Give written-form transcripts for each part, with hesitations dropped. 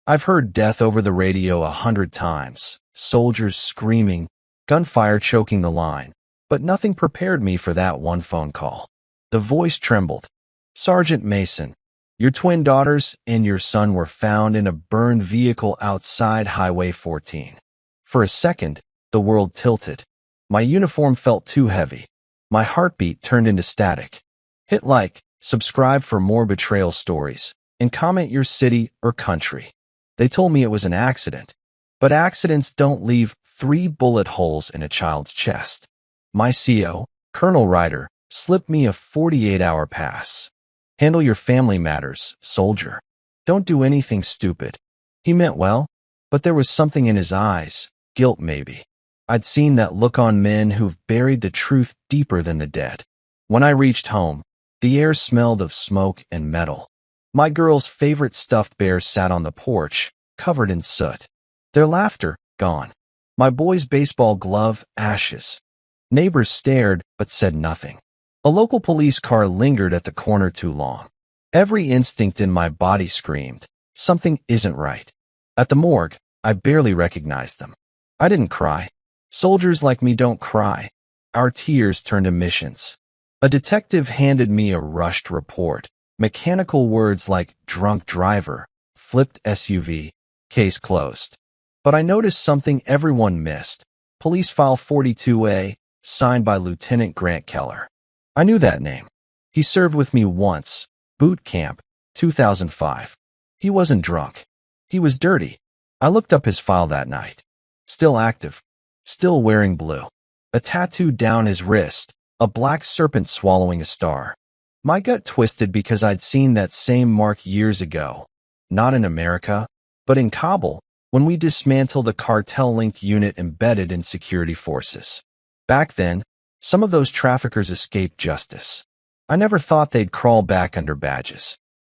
I've heard death over the radio 100 times, soldiers screaming, gunfire choking the line, but nothing prepared me for that one phone call. The voice trembled. Sergeant Mason, your twin daughters and your son were found in a burned vehicle outside Highway 14. For a second, the world tilted. My uniform felt too heavy. My heartbeat turned into static. Hit like, subscribe for more betrayal stories, and comment your city or country. They told me it was an accident, but accidents don't leave 3 bullet holes in a child's chest. My CO, Colonel Ryder, slipped me a 48-hour pass. Handle your family matters, soldier. Don't do anything stupid. He meant well, but there was something in his eyes, guilt maybe. I'd seen that look on men who've buried the truth deeper than the dead. When I reached home, the air smelled of smoke and metal. My girl's favorite stuffed bear sat on the porch, covered in soot. Their laughter, gone. My boy's baseball glove, ashes. Neighbors stared, but said nothing. A local police car lingered at the corner too long. Every instinct in my body screamed, something isn't right. At the morgue, I barely recognized them. I didn't cry. Soldiers like me don't cry. Our tears turned to missions. A detective handed me a rushed report. Mechanical words like drunk driver, flipped SUV, case closed. But I noticed something everyone missed. Police File 42A, signed by Lieutenant Grant Keller. I knew that name. He served with me once, boot camp, 2005. He wasn't drunk. He was dirty. I looked up his file that night. Still active. Still wearing blue. A tattoo down his wrist, a black serpent swallowing a star. My gut twisted because I'd seen that same mark years ago. Not in America, but in Kabul, when we dismantled a cartel-linked unit embedded in security forces. Back then, some of those traffickers escaped justice. I never thought they'd crawl back under badges.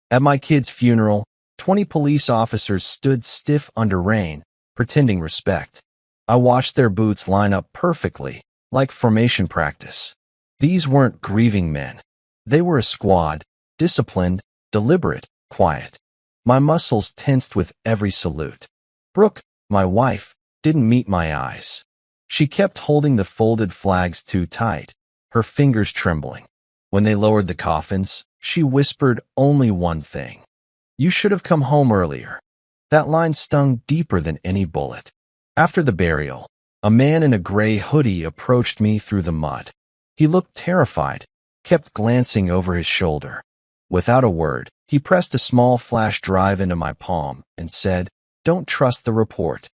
At my kid's funeral, 20 police officers stood stiff under rain, pretending respect. I watched their boots line up perfectly, like formation practice. These weren't grieving men. They were a squad, disciplined, deliberate, quiet. My muscles tensed with every salute. Brooke, my wife, didn't meet my eyes. She kept holding the folded flags too tight, her fingers trembling. When they lowered the coffins, she whispered only one thing. You should have come home earlier. That line stung deeper than any bullet. After the burial, a man in a gray hoodie approached me through the mud. He looked terrified, kept glancing over his shoulder. Without a word, he pressed a small flash drive into my palm and said, "Don't trust the report."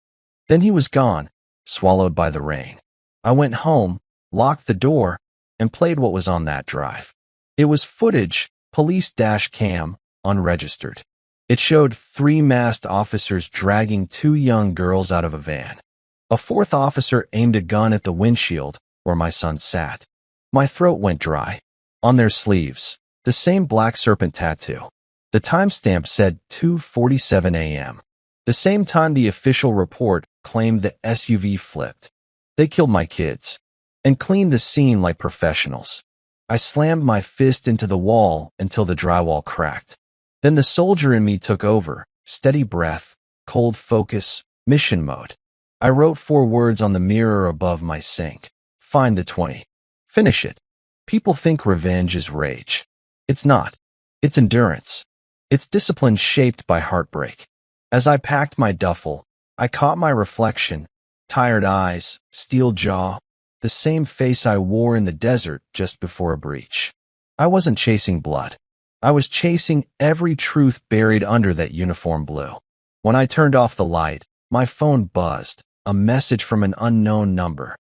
Then he was gone, swallowed by the rain. I went home, locked the door, and played what was on that drive. It was footage, police dash cam, unregistered. It showed 3 masked officers dragging 2 young girls out of a van. A 4th officer aimed a gun at the windshield where my son sat. My throat went dry. On their sleeves, the same black serpent tattoo. The timestamp said 2:47 a.m. The same time the official report claimed the SUV flipped. They killed my kids and cleaned the scene like professionals. I slammed my fist into the wall until the drywall cracked. Then the soldier in me took over, steady breath, cold focus, mission mode. I wrote 4 words on the mirror above my sink. Find the 20. Finish it. People think revenge is rage. It's not. It's endurance. It's discipline shaped by heartbreak. As I packed my duffel, I caught my reflection, tired eyes, steel jaw, the same face I wore in the desert just before a breach. I wasn't chasing blood. I was chasing every truth buried under that uniform blue. When I turned off the light, my phone buzzed, a message from an unknown number.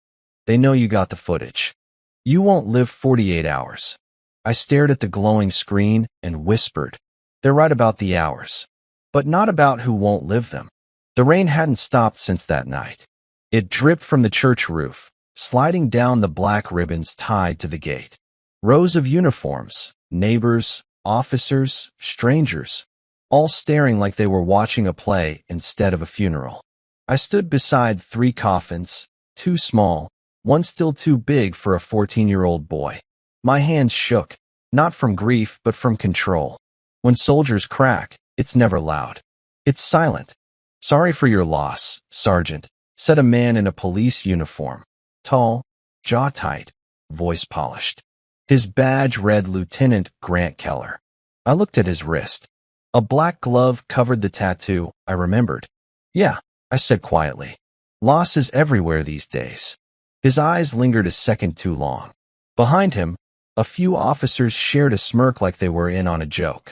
They know you got the footage. You won't live 48 hours. I stared at the glowing screen and whispered, they're right about the hours, but not about who won't live them. The rain hadn't stopped since that night. It dripped from the church roof, sliding down the black ribbons tied to the gate. Rows of uniforms, neighbors, officers, strangers, all staring like they were watching a play instead of a funeral. I stood beside 3 coffins, 2 small, one still too big for a 14-year-old boy. My hands shook, not from grief but from control. When soldiers crack, it's never loud. It's silent. Sorry for your loss, Sergeant, said a man in a police uniform. Tall, jaw tight, voice polished. His badge read Lieutenant Grant Keller. I looked at his wrist. A black glove covered the tattoo, I remembered. Yeah, I said quietly. Loss is everywhere these days. His eyes lingered a second too long. Behind him, a few officers shared a smirk like they were in on a joke.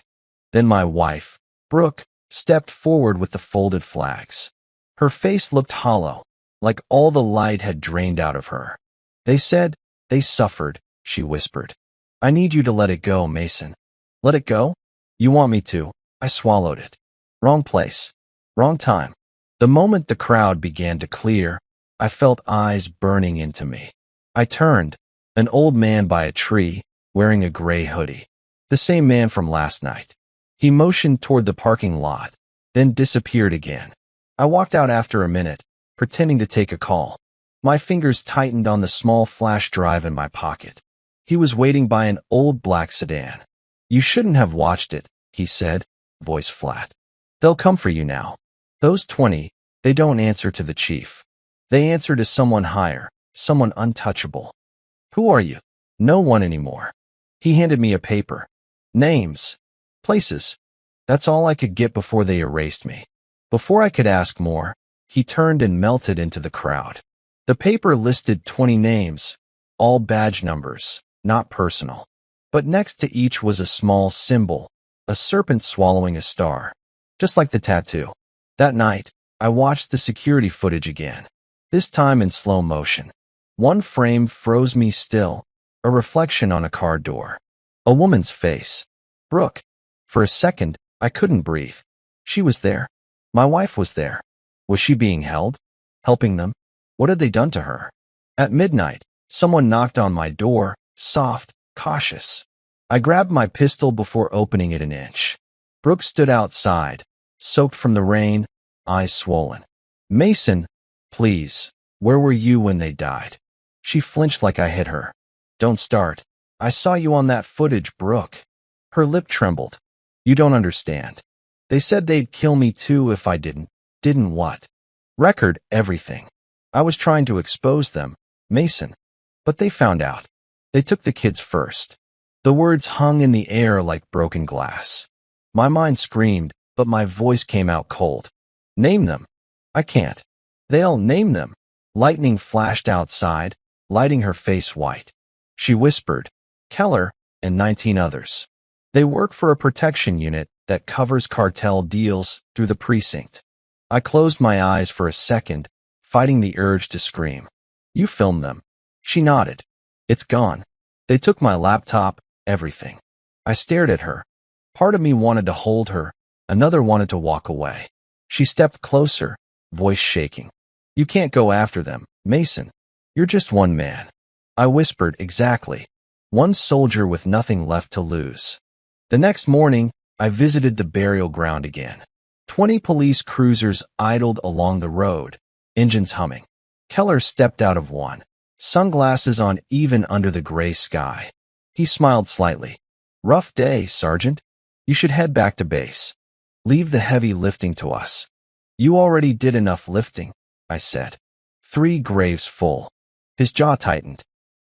Then my wife, Brooke, stepped forward with the folded flags. Her face looked hollow, like all the light had drained out of her. They said, they suffered, she whispered. I need you to let it go, Mason. Let it go? You want me to? I swallowed it. Wrong place. Wrong time. The moment the crowd began to clear, I felt eyes burning into me. I turned, an old man by a tree, wearing a gray hoodie. The same man from last night. He motioned toward the parking lot, then disappeared again. I walked out after a minute, pretending to take a call. My fingers tightened on the small flash drive in my pocket. He was waiting by an old black sedan. You shouldn't have watched it, he said, voice flat. They'll come for you now. Those 20, they don't answer to the chief. They answer to someone higher, someone untouchable. Who are you? No one anymore. He handed me a paper. Names. Places. That's all I could get before they erased me. Before I could ask more, he turned and melted into the crowd. The paper listed 20 names, all badge numbers, not personal. But next to each was a small symbol, a serpent swallowing a star. Just like the tattoo. That night, I watched the security footage again, this time in slow motion. One frame froze me still, a reflection on a car door. A woman's face. Brooke. For a second, I couldn't breathe. She was there. My wife was there. Was she being held? Helping them? What had they done to her? At midnight, someone knocked on my door, soft, cautious. I grabbed my pistol before opening it an inch. Brooke stood outside, soaked from the rain, eyes swollen. Mason, please, where were you when they died? She flinched like I hit her. Don't start. I saw you on that footage, Brooke. Her lip trembled. You don't understand. They said they'd kill me too if I didn't. Didn't what? Record everything. I was trying to expose them, Mason. But they found out. They took the kids first. The words hung in the air like broken glass. My mind screamed, but my voice came out cold. Name them. I can't. They'll name them. Lightning flashed outside, lighting her face white. She whispered, Keller and 19 others. They work for a protection unit that covers cartel deals through the precinct. I closed my eyes for a second, fighting the urge to scream. You filmed them. She nodded. It's gone. They took my laptop, everything. I stared at her. Part of me wanted to hold her, another wanted to walk away. She stepped closer, voice shaking. You can't go after them, Mason. You're just one man. I whispered, exactly. One soldier with nothing left to lose. The next morning, I visited the burial ground again. 20 police cruisers idled along the road, engines humming. Keller stepped out of one, sunglasses on even under the gray sky. He smiled slightly. Rough day, Sergeant. You should head back to base. Leave the heavy lifting to us. You already did enough lifting, I said. 3 graves full. His jaw tightened.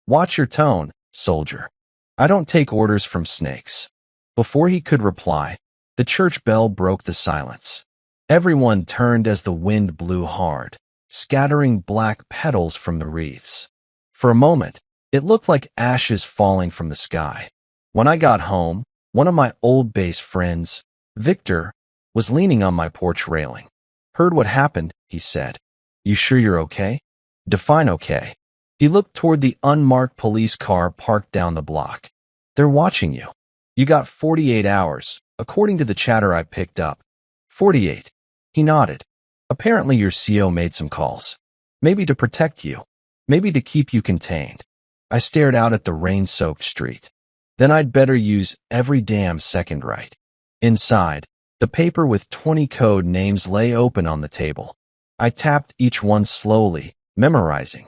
Watch your tone, soldier. I don't take orders from snakes. Before he could reply, the church bell broke the silence. Everyone turned as the wind blew hard, scattering black petals from the wreaths. For a moment, it looked like ashes falling from the sky. When I got home, one of my old base friends, Victor, was leaning on my porch railing. Heard what happened, he said. You sure you're okay? Define okay. He looked toward the unmarked police car parked down the block. They're watching you. You got 48 hours, according to the chatter I picked up. 48. He nodded. Apparently your CO made some calls. Maybe to protect you. Maybe to keep you contained. I stared out at the rain-soaked street. Then I'd better use every damn second right. Inside, the paper with 20 code names lay open on the table. I tapped each one slowly, memorizing.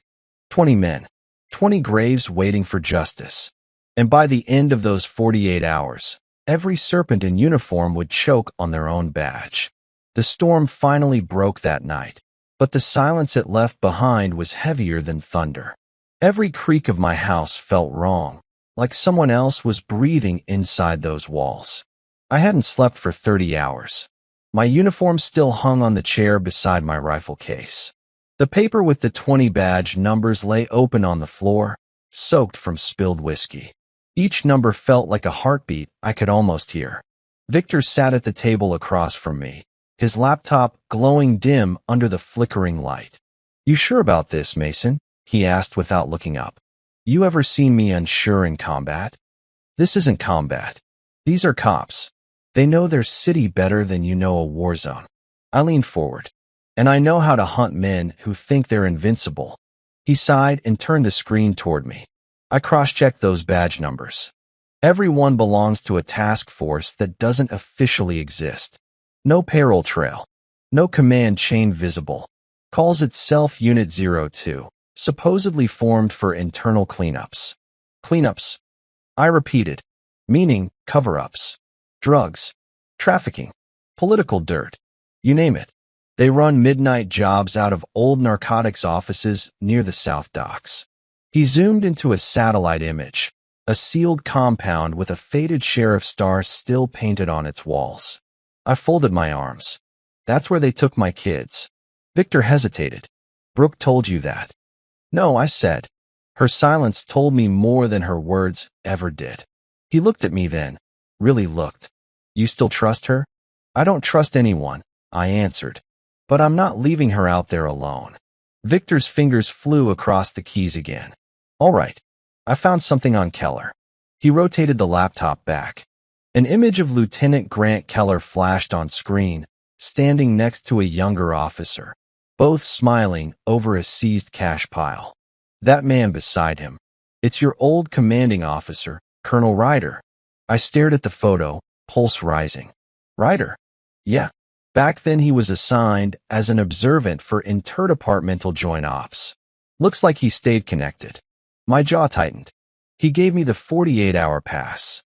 20 men. 20 graves waiting for justice. And by the end of those 48 hours, every serpent in uniform would choke on their own badge. The storm finally broke that night, but the silence it left behind was heavier than thunder. Every creak of my house felt wrong, like someone else was breathing inside those walls. I hadn't slept for 30 hours. My uniform still hung on the chair beside my rifle case. The paper with the 20 badge numbers lay open on the floor, soaked from spilled whiskey. Each number felt like a heartbeat I could almost hear. Victor sat at the table across from me, his laptop glowing dim under the flickering light. "You sure about this, Mason?" he asked without looking up. "You ever seen me unsure in combat?" "This isn't combat. These are cops. They know their city better than you know a war zone." I leaned forward. "And I know how to hunt men who think they're invincible." He sighed and turned the screen toward me. I cross-checked those badge numbers. Every one belongs to a task force that doesn't officially exist. No payroll trail. No command chain visible. Calls itself Unit 02, supposedly formed for internal cleanups. Cleanups, I repeated, meaning cover-ups. Drugs, trafficking, political dirt, you name it. They run midnight jobs out of old narcotics offices near the South Docks. He zoomed into a satellite image, a sealed compound with a faded sheriff's star still painted on its walls. I folded my arms. "That's where they took my kids." Victor hesitated. "Brooke told you that?" "No," I said. Her silence told me more than her words ever did. He looked at me then, really looked. "You still trust her?" "I don't trust anyone," I answered. "But I'm not leaving her out there alone." Victor's fingers flew across the keys again. "All right. I found something on Keller." He rotated the laptop back. An image of Lieutenant Grant Keller flashed on screen, standing next to a younger officer, both smiling over a seized cash pile. That man beside him. "It's your old commanding officer, Colonel Ryder." I stared at the photo, pulse rising. "Ryder?" "Yeah. Back then he was assigned as an observant for interdepartmental joint ops. Looks like he stayed connected." My jaw tightened. He gave me the 48-hour pass.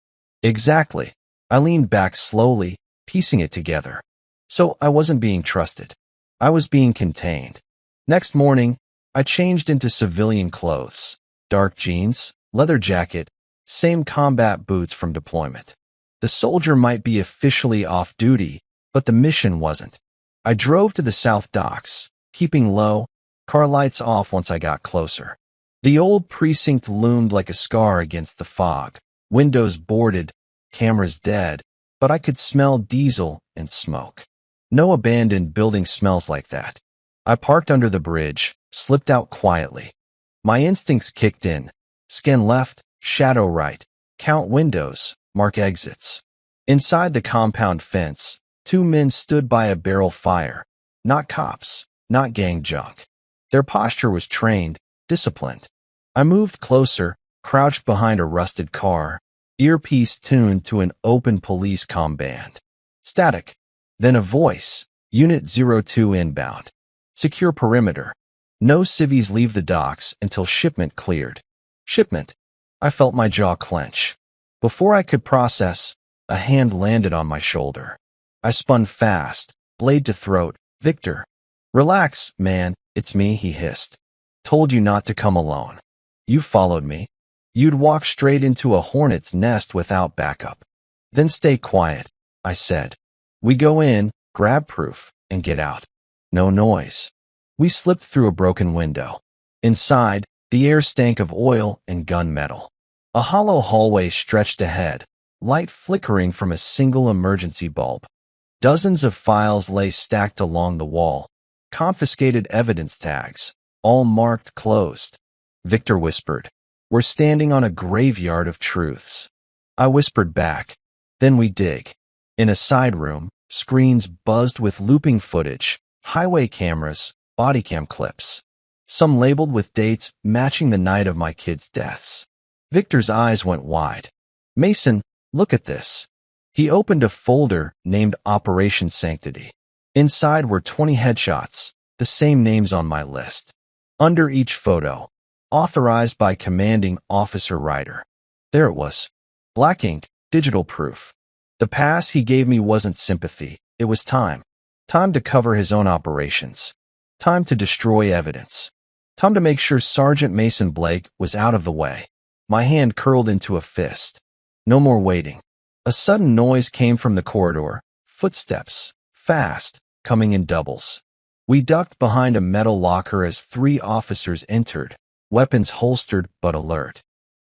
Exactly. I leaned back slowly, piecing it together. So I wasn't being trusted. I was being contained. Next morning, I changed into civilian clothes. Dark jeans, leather jacket, same combat boots from deployment. The soldier might be officially off duty, but the mission wasn't. I drove to the South Docks, keeping low, car lights off once I got closer. The old precinct loomed like a scar against the fog, windows boarded, cameras dead, but I could smell diesel and smoke. No abandoned building smells like that. I parked under the bridge, slipped out quietly. My instincts kicked in. Scan left, shadow right, count windows, mark exits. Inside the compound fence, 2 men stood by a barrel fire. Not cops, not gang junk. Their posture was trained, disciplined. I moved closer, crouched behind a rusted car, earpiece tuned to an open police comm band. Static. Then a voice. "Unit 02 inbound. Secure perimeter. No civvies leave the docks until shipment cleared." Shipment. I felt my jaw clench. Before I could process, a hand landed on my shoulder. I spun fast, blade to throat. "Victor." "Relax, man, it's me," he hissed. "Told you not to come alone. You followed me. You'd walk straight into a hornet's nest without backup." "Then stay quiet," I said. "We go in, grab proof, and get out. No noise." We slipped through a broken window. Inside, the air stank of oil and gunmetal. A hollow hallway stretched ahead, light flickering from a single emergency bulb. Dozens of files lay stacked along the wall, confiscated evidence tags, all marked closed. Victor whispered, "We're standing on a graveyard of truths." I whispered back. Then we dig. In a side room, screens buzzed with looping footage, highway cameras, body cam clips. Some labeled with dates matching the night of my kids' deaths. Victor's eyes went wide. "Mason, look at this." He opened a folder named Operation Sanctity. Inside were 20 headshots, the same names on my list. Under each photo, authorized by Commanding Officer Ryder. There it was. Black ink, digital proof. The pass he gave me wasn't sympathy, it was time. Time to cover his own operations. Time to destroy evidence. Time to make sure Sergeant Mason Blake was out of the way. My hand curled into a fist. No more waiting. A sudden noise came from the corridor. Footsteps. Fast. Coming in doubles. We ducked behind a metal locker as 3 officers entered, weapons holstered but alert.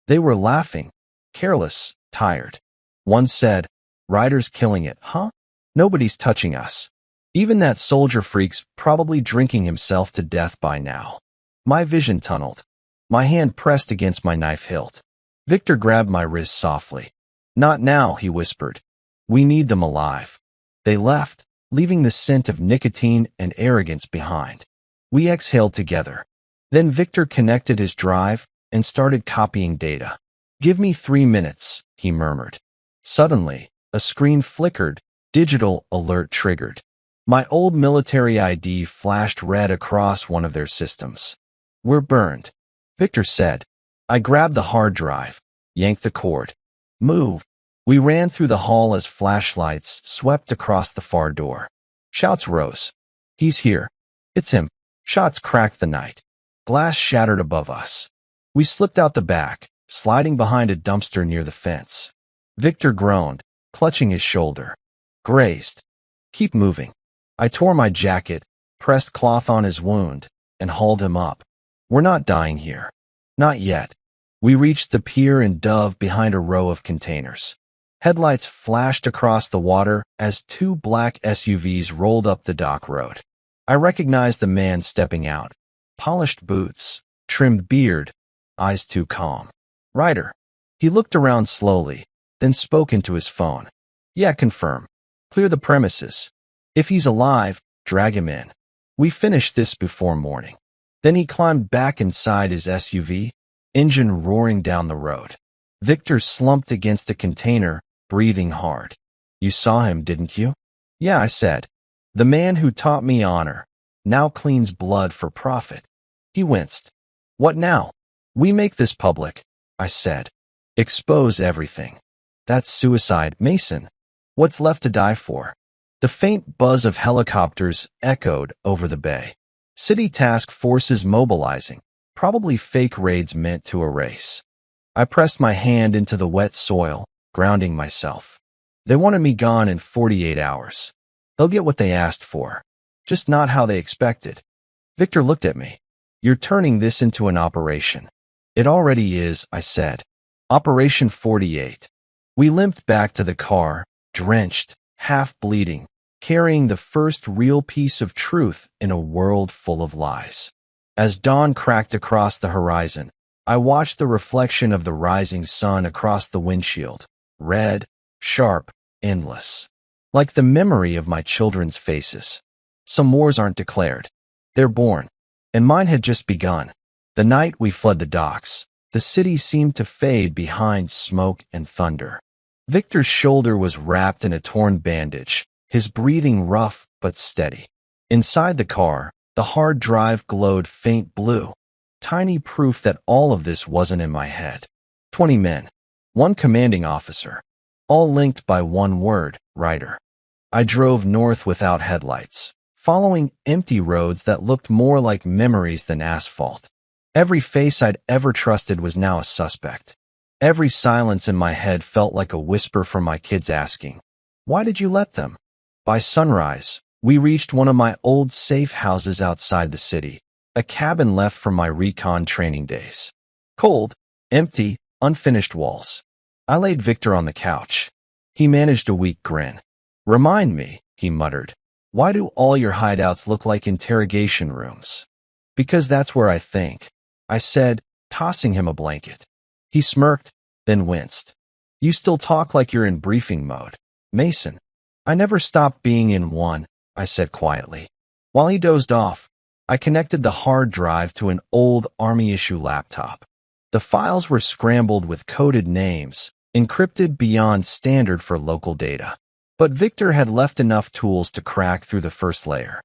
They were laughing. Careless. Tired. One said, "Ryder's killing it, huh? Nobody's touching us. Even that soldier freak's probably drinking himself to death by now." My vision tunneled. My hand pressed against my knife hilt. Victor grabbed my wrist softly. "Not now," he whispered. "We need them alive." They left, leaving the scent of nicotine and arrogance behind. We exhaled together. Then Victor connected his drive and started copying data. "Give me 3 minutes," he murmured. Suddenly, a screen flickered, digital alert triggered. My old military ID flashed red across one of their systems. "We're burned," Victor said. I grabbed the hard drive, yanked the cord. "Move." We ran through the hall as flashlights swept across the far door. Shouts rose. "He's here. It's him." Shots cracked the night. Glass shattered above us. We slipped out the back, sliding behind a dumpster near the fence. Victor groaned, clutching his shoulder. "Grazed. Keep moving." I tore my jacket, pressed cloth on his wound, and hauled him up. "We're not dying here." "Not yet." We reached the pier and dove behind a row of containers. Headlights flashed across the water as 2 black SUVs rolled up the dock road. I recognized the man stepping out. Polished boots, trimmed beard, eyes too calm. "Ryder." He looked around slowly, then spoke into his phone. "Yeah, confirm. Clear the premises. If he's alive, drag him in. We finish this before morning." Then he climbed back inside his SUV, engine roaring down the road. Victor slumped against a container, breathing hard. "You saw him, didn't you?" "Yeah," I said. "The man who taught me honor, now cleans blood for profit." He winced. "What now?" "We make this public," I said. "Expose everything." "That's suicide, Mason. What's left to die for?" The faint buzz of helicopters echoed over the bay. City task forces mobilizing, probably fake raids meant to erase. I pressed my hand into the wet soil, grounding myself. They wanted me gone in 48 hours. They'll get what they asked for, just not how they expected. Victor looked at me. "You're turning this into an operation." "It already is," I said. Operation 48. We limped back to the car, drenched, half bleeding, carrying the first real piece of truth in a world full of lies. As dawn cracked across the horizon, I watched the reflection of the rising sun across the windshield, red, sharp, endless. Like the memory of my children's faces. Some wars aren't declared. They're born. And mine had just begun. The night we fled the docks, the city seemed to fade behind smoke and thunder. Victor's shoulder was wrapped in a torn bandage, his breathing rough but steady. Inside the car, the hard drive glowed faint blue, tiny proof that all of this wasn't in my head. 20 men, 1 commanding officer, all linked by one word, Ryder. I drove north without headlights, following empty roads that looked more like memories than asphalt. Every face I'd ever trusted was now a suspect. Every silence in my head felt like a whisper from my kids asking, "Why did you let them?" By sunrise, we reached one of my old safe houses outside the city, a cabin left from my recon training days. Cold, empty, unfinished walls. I laid Victor on the couch. He managed a weak grin. "Remind me," he muttered, "why do all your hideouts look like interrogation rooms?" "Because that's where I think," I said, tossing him a blanket. He smirked, then winced. "You still talk like you're in briefing mode, Mason." "I never stopped being in one," I said quietly. While he dozed off, I connected the hard drive to an old Army-issue laptop. The files were scrambled with coded names, encrypted beyond standard for local data. But Victor had left enough tools to crack through the first layer.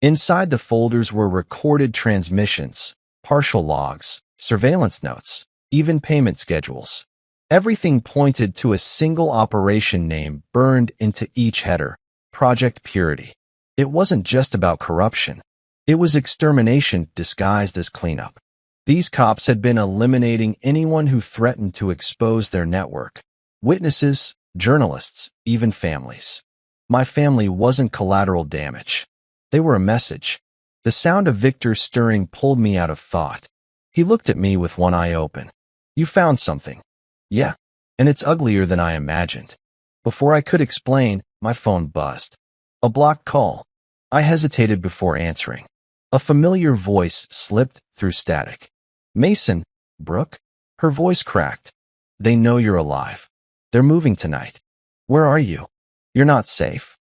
Inside the folders were recorded transmissions, partial logs, surveillance notes, even payment schedules. Everything pointed to a single operation name burned into each header, Project Purity. It wasn't just about corruption. It was extermination disguised as cleanup. These cops had been eliminating anyone who threatened to expose their network. Witnesses, journalists, even families. My family wasn't collateral damage. They were a message. The sound of Victor's stirring pulled me out of thought. He looked at me with one eye open. You found something. Yeah, and it's uglier than I imagined. Before I could explain, my phone buzzed. A blocked call. I hesitated before answering. A familiar voice slipped through static. Mason, Brooke? Her voice cracked. They know you're alive. They're moving tonight. Where are you? You're not safe.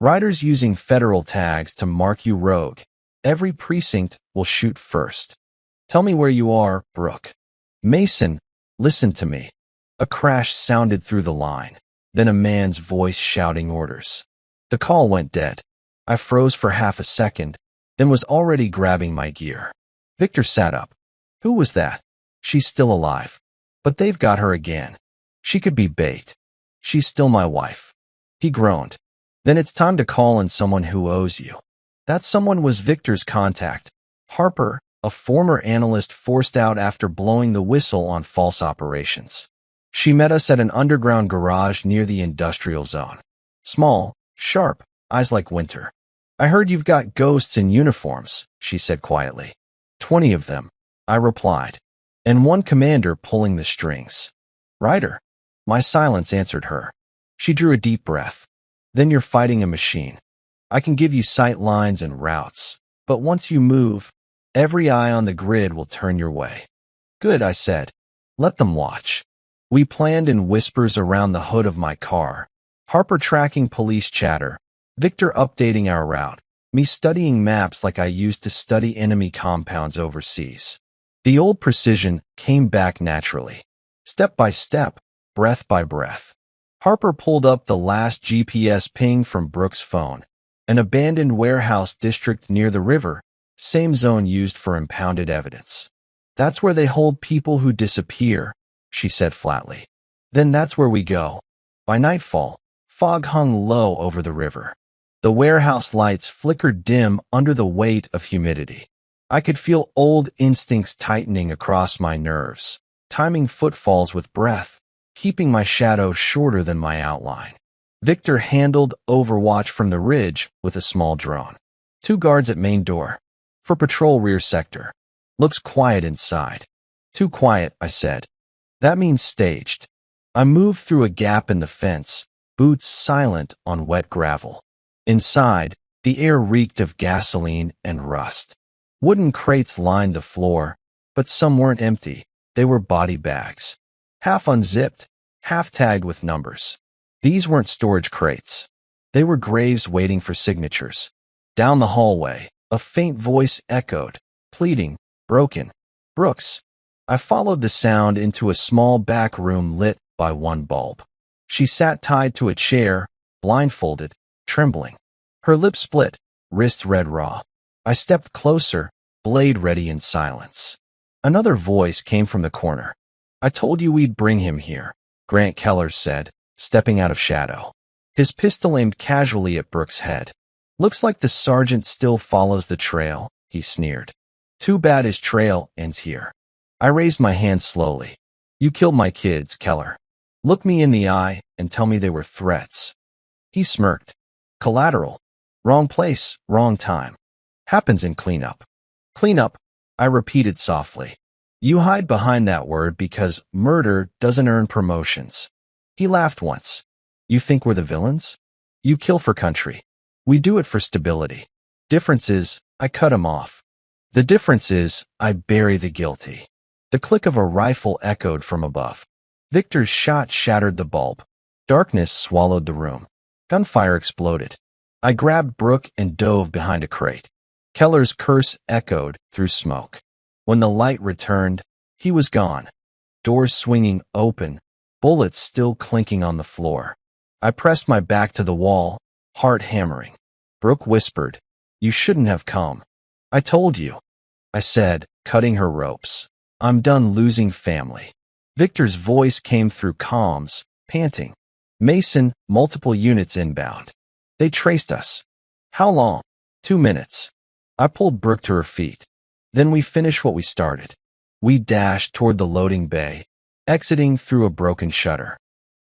Riders using federal tags to mark you rogue. Every precinct will shoot first. Tell me where you are, Brooke. Mason, listen to me. A crash sounded through the line, then a man's voice shouting orders. The call went dead. I froze for half a second, then was already grabbing my gear. Victor sat up. Who was that? She's still alive. But they've got her again. She could be bait. She's still my wife. He groaned. Then it's time to call in someone who owes you. That someone was Victor's contact, Harper, a former analyst forced out after blowing the whistle on false operations. She met us at an underground garage near the industrial zone. Small, sharp, eyes like winter. I heard you've got ghosts in uniforms, she said quietly. 20 of them, I replied, and one commander pulling the strings. Ryder. My silence answered her. She drew a deep breath. Then you're fighting a machine. I can give you sight lines and routes, but once you move, every eye on the grid will turn your way. Good, I said. Let them watch. We planned in whispers around the hood of my car. Harper tracking police chatter, Victor updating our route, me studying maps like I used to study enemy compounds overseas. The old precision came back naturally. Step by step, breath by breath. Harper pulled up the last GPS ping from Brooke's phone. An abandoned warehouse district near the river, same zone used for impounded evidence. That's where they hold people who disappear, she said flatly. Then that's where we go. By nightfall, fog hung low over the river. The warehouse lights flickered dim under the weight of humidity. I could feel old instincts tightening across my nerves, timing footfalls with breath, keeping my shadow shorter than my outline. Victor handled overwatch from the ridge with a small drone. 2 guards at main door. For patrol rear sector. Looks quiet inside. Too quiet, I said. That means staged. I moved through a gap in the fence, boots silent on wet gravel. Inside, the air reeked of gasoline and rust. Wooden crates lined the floor, but some weren't empty. They were body bags. Half unzipped, half tagged with numbers. These weren't storage crates. They were graves waiting for signatures. Down the hallway, a faint voice echoed, pleading, broken. Brooks. I followed the sound into a small back room lit by one bulb. She sat tied to a chair, blindfolded, trembling. Her lips split, wrist red raw. I stepped closer, blade ready in silence. Another voice came from the corner. I told you we'd bring him here, Grant Keller said, stepping out of shadow. His pistol aimed casually at Brooke's head. Looks like the sergeant still follows the trail, he sneered. Too bad his trail ends here. I raised my hand slowly. You killed my kids, Keller. Look me in the eye and tell me they were threats. He smirked. Collateral. Wrong place, wrong time. Happens in cleanup. Cleanup, I repeated softly. You hide behind that word because murder doesn't earn promotions. He laughed once. You think we're the villains? You kill for country. We do it for stability. Difference is, I cut him off. The difference is, I bury the guilty. The click of a rifle echoed from above. Victor's shot shattered the bulb. Darkness swallowed the room. Gunfire exploded. I grabbed Brooke and dove behind a crate. Keller's curse echoed through smoke. When the light returned, he was gone. Doors swinging open, bullets still clinking on the floor. I pressed my back to the wall, heart hammering. Brooke whispered, You shouldn't have come. I told you. I said, cutting her ropes. I'm done losing family. Victor's voice came through comms, panting. Mason, multiple units inbound. They traced us. How long? 2 minutes. I pulled Brooke to her feet. Then we finished what we started. We dashed toward the loading bay, exiting through a broken shutter.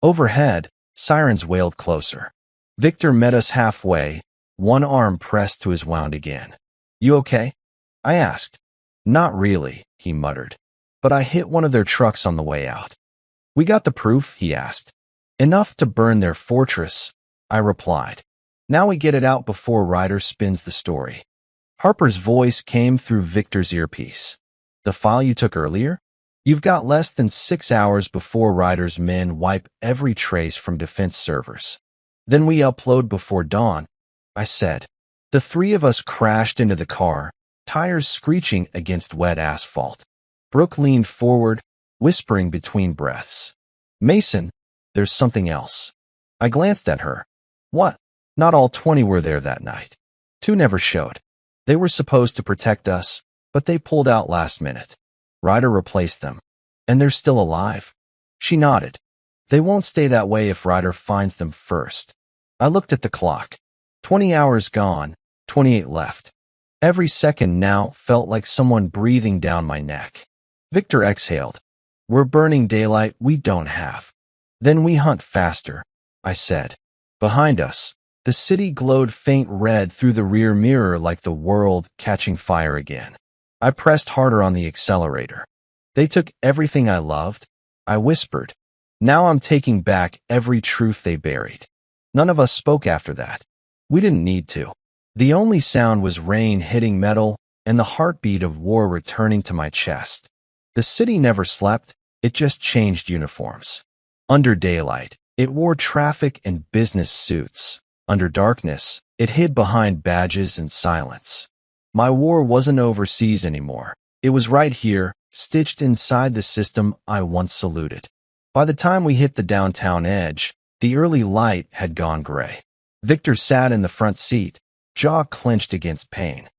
Overhead, sirens wailed closer. Victor met us halfway, one arm pressed to his wound again. You okay? I asked. Not really, he muttered. But I hit one of their trucks on the way out. We got the proof, he asked. Enough to burn their fortress, I replied. Now we get it out before Ryder spins the story. Harper's voice came through Victor's earpiece. The file you took earlier? You've got less than 6 hours before Ryder's men wipe every trace from defense servers. Then we upload before dawn, I said. The three of us crashed into the car, tires screeching against wet asphalt. Brooke leaned forward, whispering between breaths. Mason, there's something else. I glanced at her. What? Not all 20 were there that night. 2 never showed. They were supposed to protect us, but they pulled out last minute. Ryder replaced them. And they're still alive. She nodded. They won't stay that way if Ryder finds them first. I looked at the clock. 20 hours gone, 28 left. Every second now felt like someone breathing down my neck. Victor exhaled. We're burning daylight we don't have. Then we hunt faster, I said. Behind us, the city glowed faint red through the rear mirror like the world catching fire again. I pressed harder on the accelerator. They took everything I loved, I whispered. Now I'm taking back every truth they buried. None of us spoke after that. We didn't need to. The only sound was rain hitting metal and the heartbeat of war returning to my chest. The city never slept, it just changed uniforms. Under daylight, it wore traffic and business suits. Under darkness, it hid behind badges and silence. My war wasn't overseas anymore. It was right here, stitched inside the system I once saluted. By the time we hit the downtown edge, the early light had gone gray. Victor sat in the front seat, jaw clenched against pain.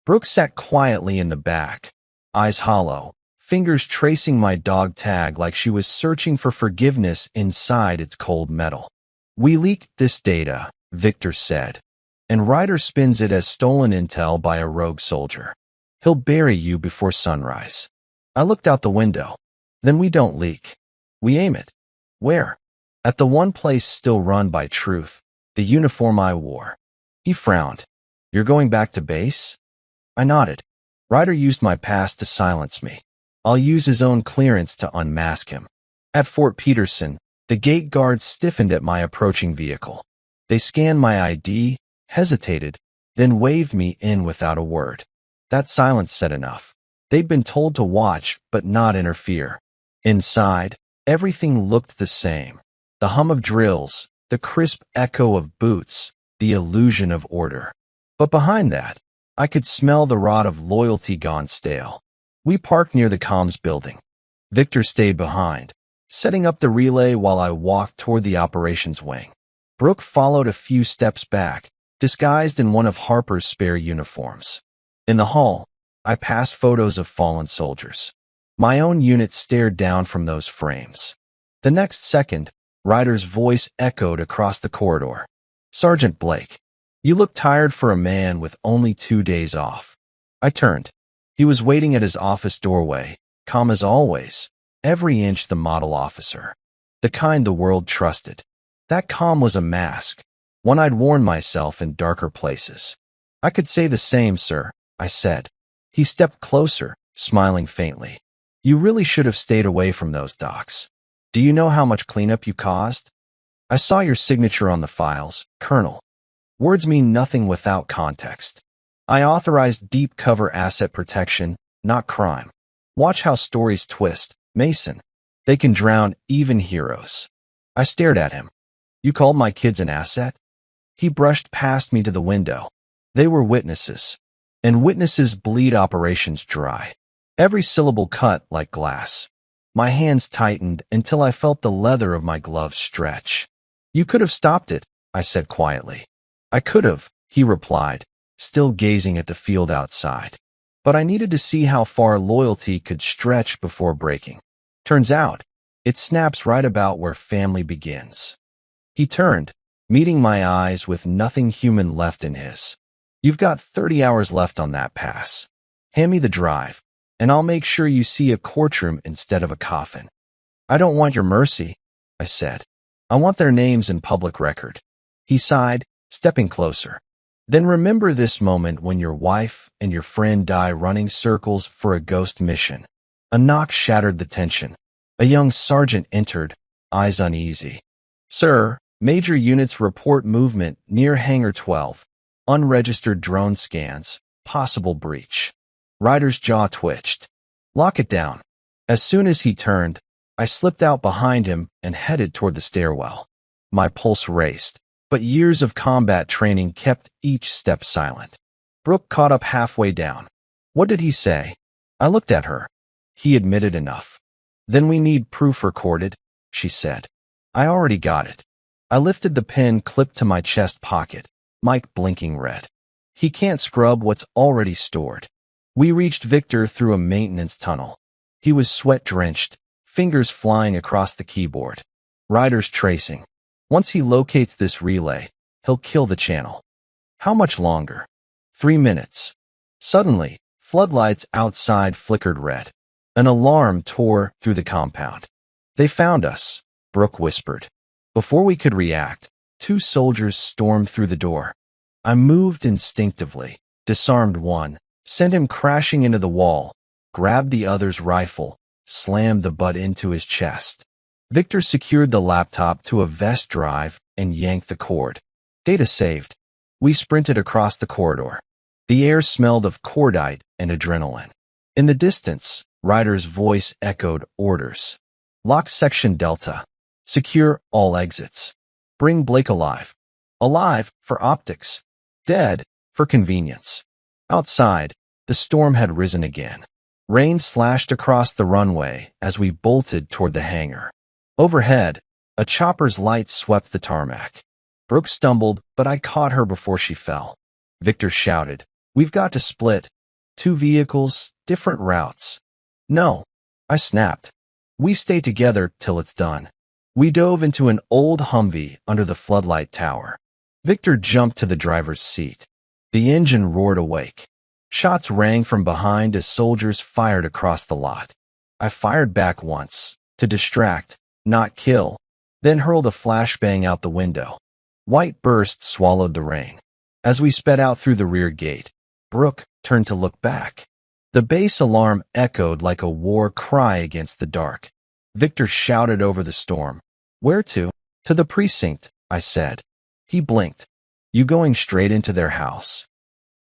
Brooke sat quietly in the back, eyes hollow, fingers tracing my dog tag like she was searching for forgiveness inside its cold metal. We leaked this data, Victor said, and Ryder spins it as stolen intel by a rogue soldier. He'll bury you before sunrise. I looked out the window. Then we don't leak. We aim it. Where? At the one place still run by truth, the uniform I wore. He frowned. You're going back to base? I nodded. Ryder used my past to silence me. I'll use his own clearance to unmask him. At Fort Peterson, the gate guards stiffened at my approaching vehicle. They scanned my ID, hesitated, then waved me in without a word. That silence said enough. They'd been told to watch, but not interfere. Inside, everything looked the same. The hum of drills, the crisp echo of boots, the illusion of order. But behind that, I could smell the rot of loyalty gone stale. We parked near the comms building. Victor stayed behind, setting up the relay while I walked toward the operations wing. Brooke followed a few steps back, disguised in one of Harper's spare uniforms. In the hall, I passed photos of fallen soldiers. My own unit stared down from those frames. The next second, Ryder's voice echoed across the corridor. Sergeant Blake, you look tired for a man with only 2 days off. I turned. He was waiting at his office doorway, calm as always, every inch the model officer. The kind the world trusted. That calm was a mask, one I'd worn myself in darker places. I could say the same, sir, I said. He stepped closer, smiling faintly. You really should have stayed away from those docs. Do you know how much cleanup you caused? I saw your signature on the files, Colonel. Words mean nothing without context. I authorized deep cover asset protection, not crime. Watch how stories twist, Mason. They can drown even heroes. I stared at him. You called my kids an asset? He brushed past me to the window. They were witnesses. And witnesses bleed operations dry. Every syllable cut like glass. My hands tightened until I felt the leather of my gloves stretch. You could have stopped it, I said quietly. I could have, he replied, still gazing at the field outside. But I needed to see how far loyalty could stretch before breaking. Turns out, it snaps right about where family begins. He turned, meeting my eyes with nothing human left in his. You've got 30 hours left on that pass. Hand me the drive, and I'll make sure you see a courtroom instead of a coffin. I don't want your mercy, I said. I want their names in public record. He sighed, stepping closer. Then remember this moment when your wife and your friend die running circles for a ghost mission. A knock shattered the tension. A young sergeant entered, eyes uneasy. Sir, major units report movement near Hangar 12. Unregistered drone scans. Possible breach. Ryder's jaw twitched. Lock it down. As soon as he turned, I slipped out behind him and headed toward the stairwell. My pulse raced, but years of combat training kept each step silent. Brooke caught up halfway down. What did he say? I looked at her. He admitted enough. Then we need proof recorded, she said. I already got it. I lifted the pen clipped to my chest pocket, Mike blinking red. He can't scrub what's already stored. We reached Victor through a maintenance tunnel. He was sweat-drenched, fingers flying across the keyboard. Ryder's tracing. Once he locates this relay, he'll kill the channel. How much longer? 3 minutes. Suddenly, floodlights outside flickered red. An alarm tore through the compound. They found us, Brooke whispered. Before we could react, 2 soldiers stormed through the door. I moved instinctively, disarmed one, sent him crashing into the wall, grabbed the other's rifle, slammed the butt into his chest. Victor secured the laptop to a vest drive and yanked the cord. Data saved. We sprinted across the corridor. The air smelled of cordite and adrenaline. In the distance, Ryder's voice echoed orders. Lock section Delta. Secure all exits. Bring Blake alive. Alive for optics. Dead for convenience. Outside, the storm had risen again. Rain slashed across the runway as we bolted toward the hangar. Overhead, a chopper's light swept the tarmac. Brooke stumbled, but I caught her before she fell. Victor shouted, "We've got to split. 2 vehicles, different routes." "No," I snapped. "We stay together till it's done." We dove into an old Humvee under the floodlight tower. Victor jumped to the driver's seat. The engine roared awake. Shots rang from behind as soldiers fired across the lot. I fired back once, to distract, not kill, then hurled a flashbang out the window. White burst swallowed the rain. As we sped out through the rear gate, Brooke turned to look back. The base alarm echoed like a war cry against the dark. Victor shouted over the storm. "Where to?" "To the precinct," I said. He blinked. "You going straight into their house?"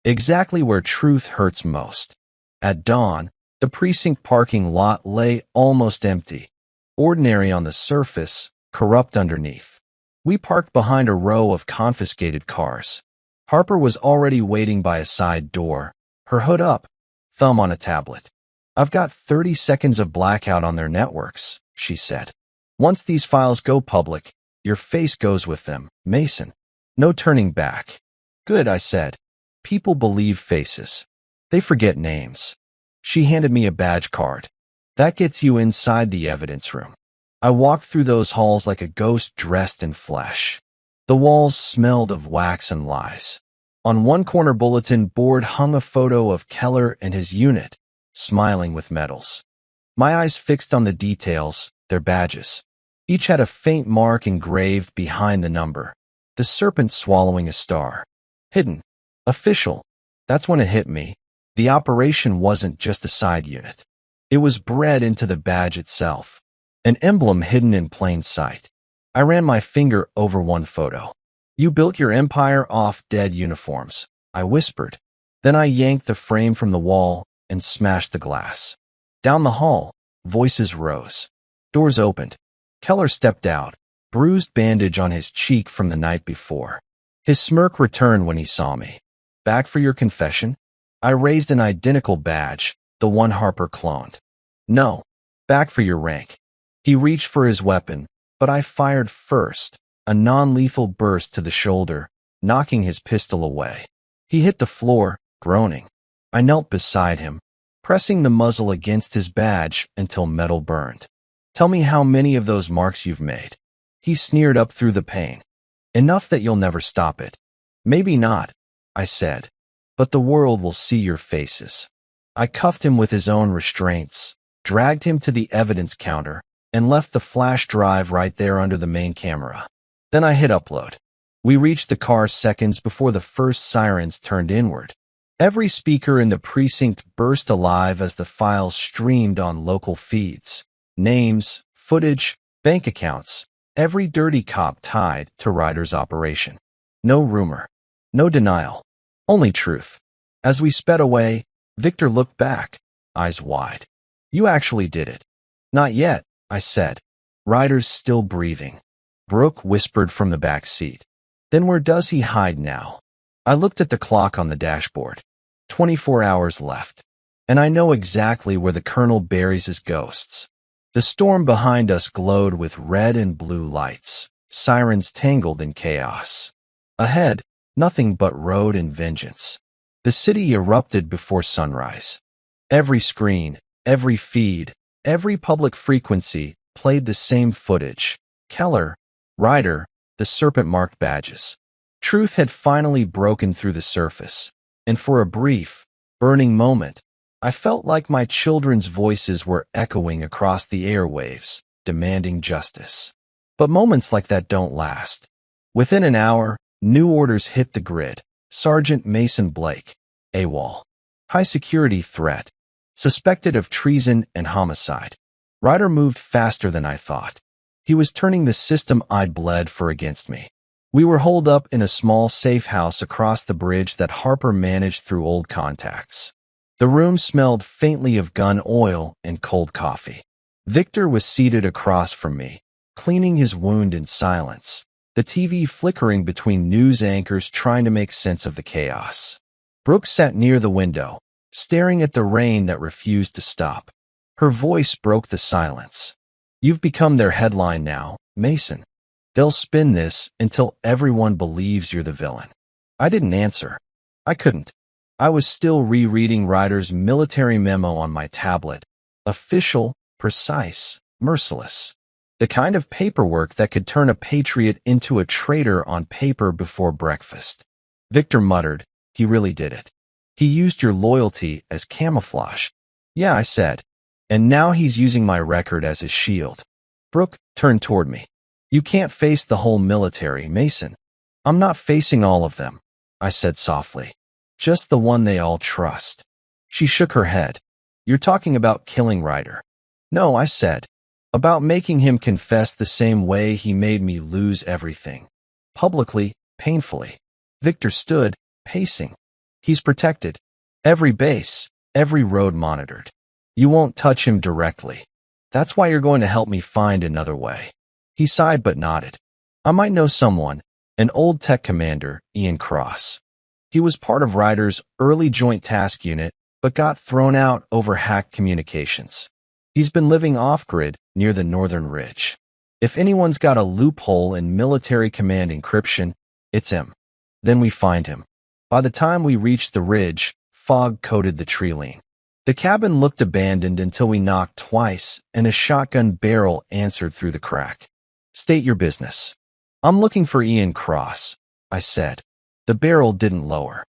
Exactly where truth hurts most. At dawn, the precinct parking lot lay almost empty. Ordinary on the surface, corrupt underneath. We parked behind a row of confiscated cars. Harper was already waiting by a side door, her hood up, thumb on a tablet. "I've got 30 seconds of blackout on their networks," she said. "Once these files go public, your face goes with them, Mason. No turning back." "Good," I said. "People believe faces. They forget names." She handed me a badge card. "That gets you inside the evidence room." I walked through those halls like a ghost dressed in flesh. The walls smelled of wax and lies. On one corner bulletin board hung a photo of Keller and his unit, smiling with medals. My eyes fixed on the details, their badges. Each had a faint mark engraved behind the number. The serpent swallowing a star. Hidden. Official. That's when it hit me. The operation wasn't just a side unit. It was bred into the badge itself. An emblem hidden in plain sight. I ran my finger over one photo. "You built your empire off dead uniforms," I whispered. Then I yanked the frame from the wall and smashed the glass. Down the hall, voices rose. Doors opened. Keller stepped out, bruised bandage on his cheek from the night before. His smirk returned when he saw me. "Back for your confession?" I raised an identical badge, the one Harper cloned. "No, back for your rank." He reached for his weapon, but I fired first, a non-lethal burst to the shoulder, knocking his pistol away. He hit the floor, groaning. I knelt beside him, pressing the muzzle against his badge until metal burned. "Tell me how many of those marks you've made." He sneered up through the pain. Enough that you'll never stop it. Maybe not, I said, but the world will see your faces. I cuffed him with his own restraints, dragged him to the evidence counter, and left the flash drive right there under the main camera. Then I hit upload. We reached the car seconds before the first sirens turned inward. Every speaker in the precinct burst alive as the files streamed on local feeds. Names, footage, bank accounts, every dirty cop tied to Ryder's operation. No rumor, no denial, only truth. As we sped away, Victor looked back, eyes wide. You actually did it. Not yet, I said. Ryder's still breathing. Brooke whispered from the back seat. Then where does he hide now? I looked at the clock on the dashboard. 24 hours left. And I know exactly where the Colonel buries his ghosts. The storm behind us glowed with red and blue lights, sirens tangled in chaos. Ahead, nothing but road and vengeance. The city erupted before sunrise. Every screen, every feed, every public frequency played the same footage. Keller, Ryder, the serpent-marked badges. Truth had finally broken through the surface, and for a brief, burning moment, I felt like my children's voices were echoing across the airwaves, demanding justice. But moments like that don't last. Within an hour, new orders hit the grid. Sergeant Mason Blake, AWOL. High security threat. Suspected of treason and homicide. Ryder moved faster than I thought. He was turning the system I'd bled for against me. We were holed up in a small safe house across the bridge that Harper managed through old contacts. The room smelled faintly of gun oil and cold coffee. Victor was seated across from me, cleaning his wound in silence, the TV flickering between news anchors trying to make sense of the chaos. Brooke sat near the window, staring at the rain that refused to stop. Her voice broke the silence. You've become their headline now, Mason. They'll spin this until everyone believes you're the villain. I didn't answer. I couldn't. I was still rereading Ryder's military memo on my tablet. Official, precise, merciless. The kind of paperwork that could turn a patriot into a traitor on paper before breakfast. Victor muttered, he really did it. He used your loyalty as camouflage. Yeah, I said. And now he's using my record as his shield. Brooke turned toward me. You can't face the whole military, Mason. I'm not facing all of them, I said softly. Just the one they all trust. She shook her head. You're talking about killing Ryder. No, I said. About making him confess the same way he made me lose everything. Publicly, painfully. Victor stood, pacing. He's protected. Every base, every road monitored. You won't touch him directly. That's why you're going to help me find another way. He sighed but nodded. I might know someone, an old tech commander, Ian Cross. He was part of Ryder's early Joint Task Unit, but got thrown out over hacked communications. He's been living off-grid near the Northern Ridge. If anyone's got a loophole in military command encryption, it's him. Then we find him. By the time we reached the ridge, fog coated the tree line. The cabin looked abandoned until we knocked twice, and a shotgun barrel answered through the crack. State your business. I'm looking for Ian Cross, I said. The barrel didn't lower.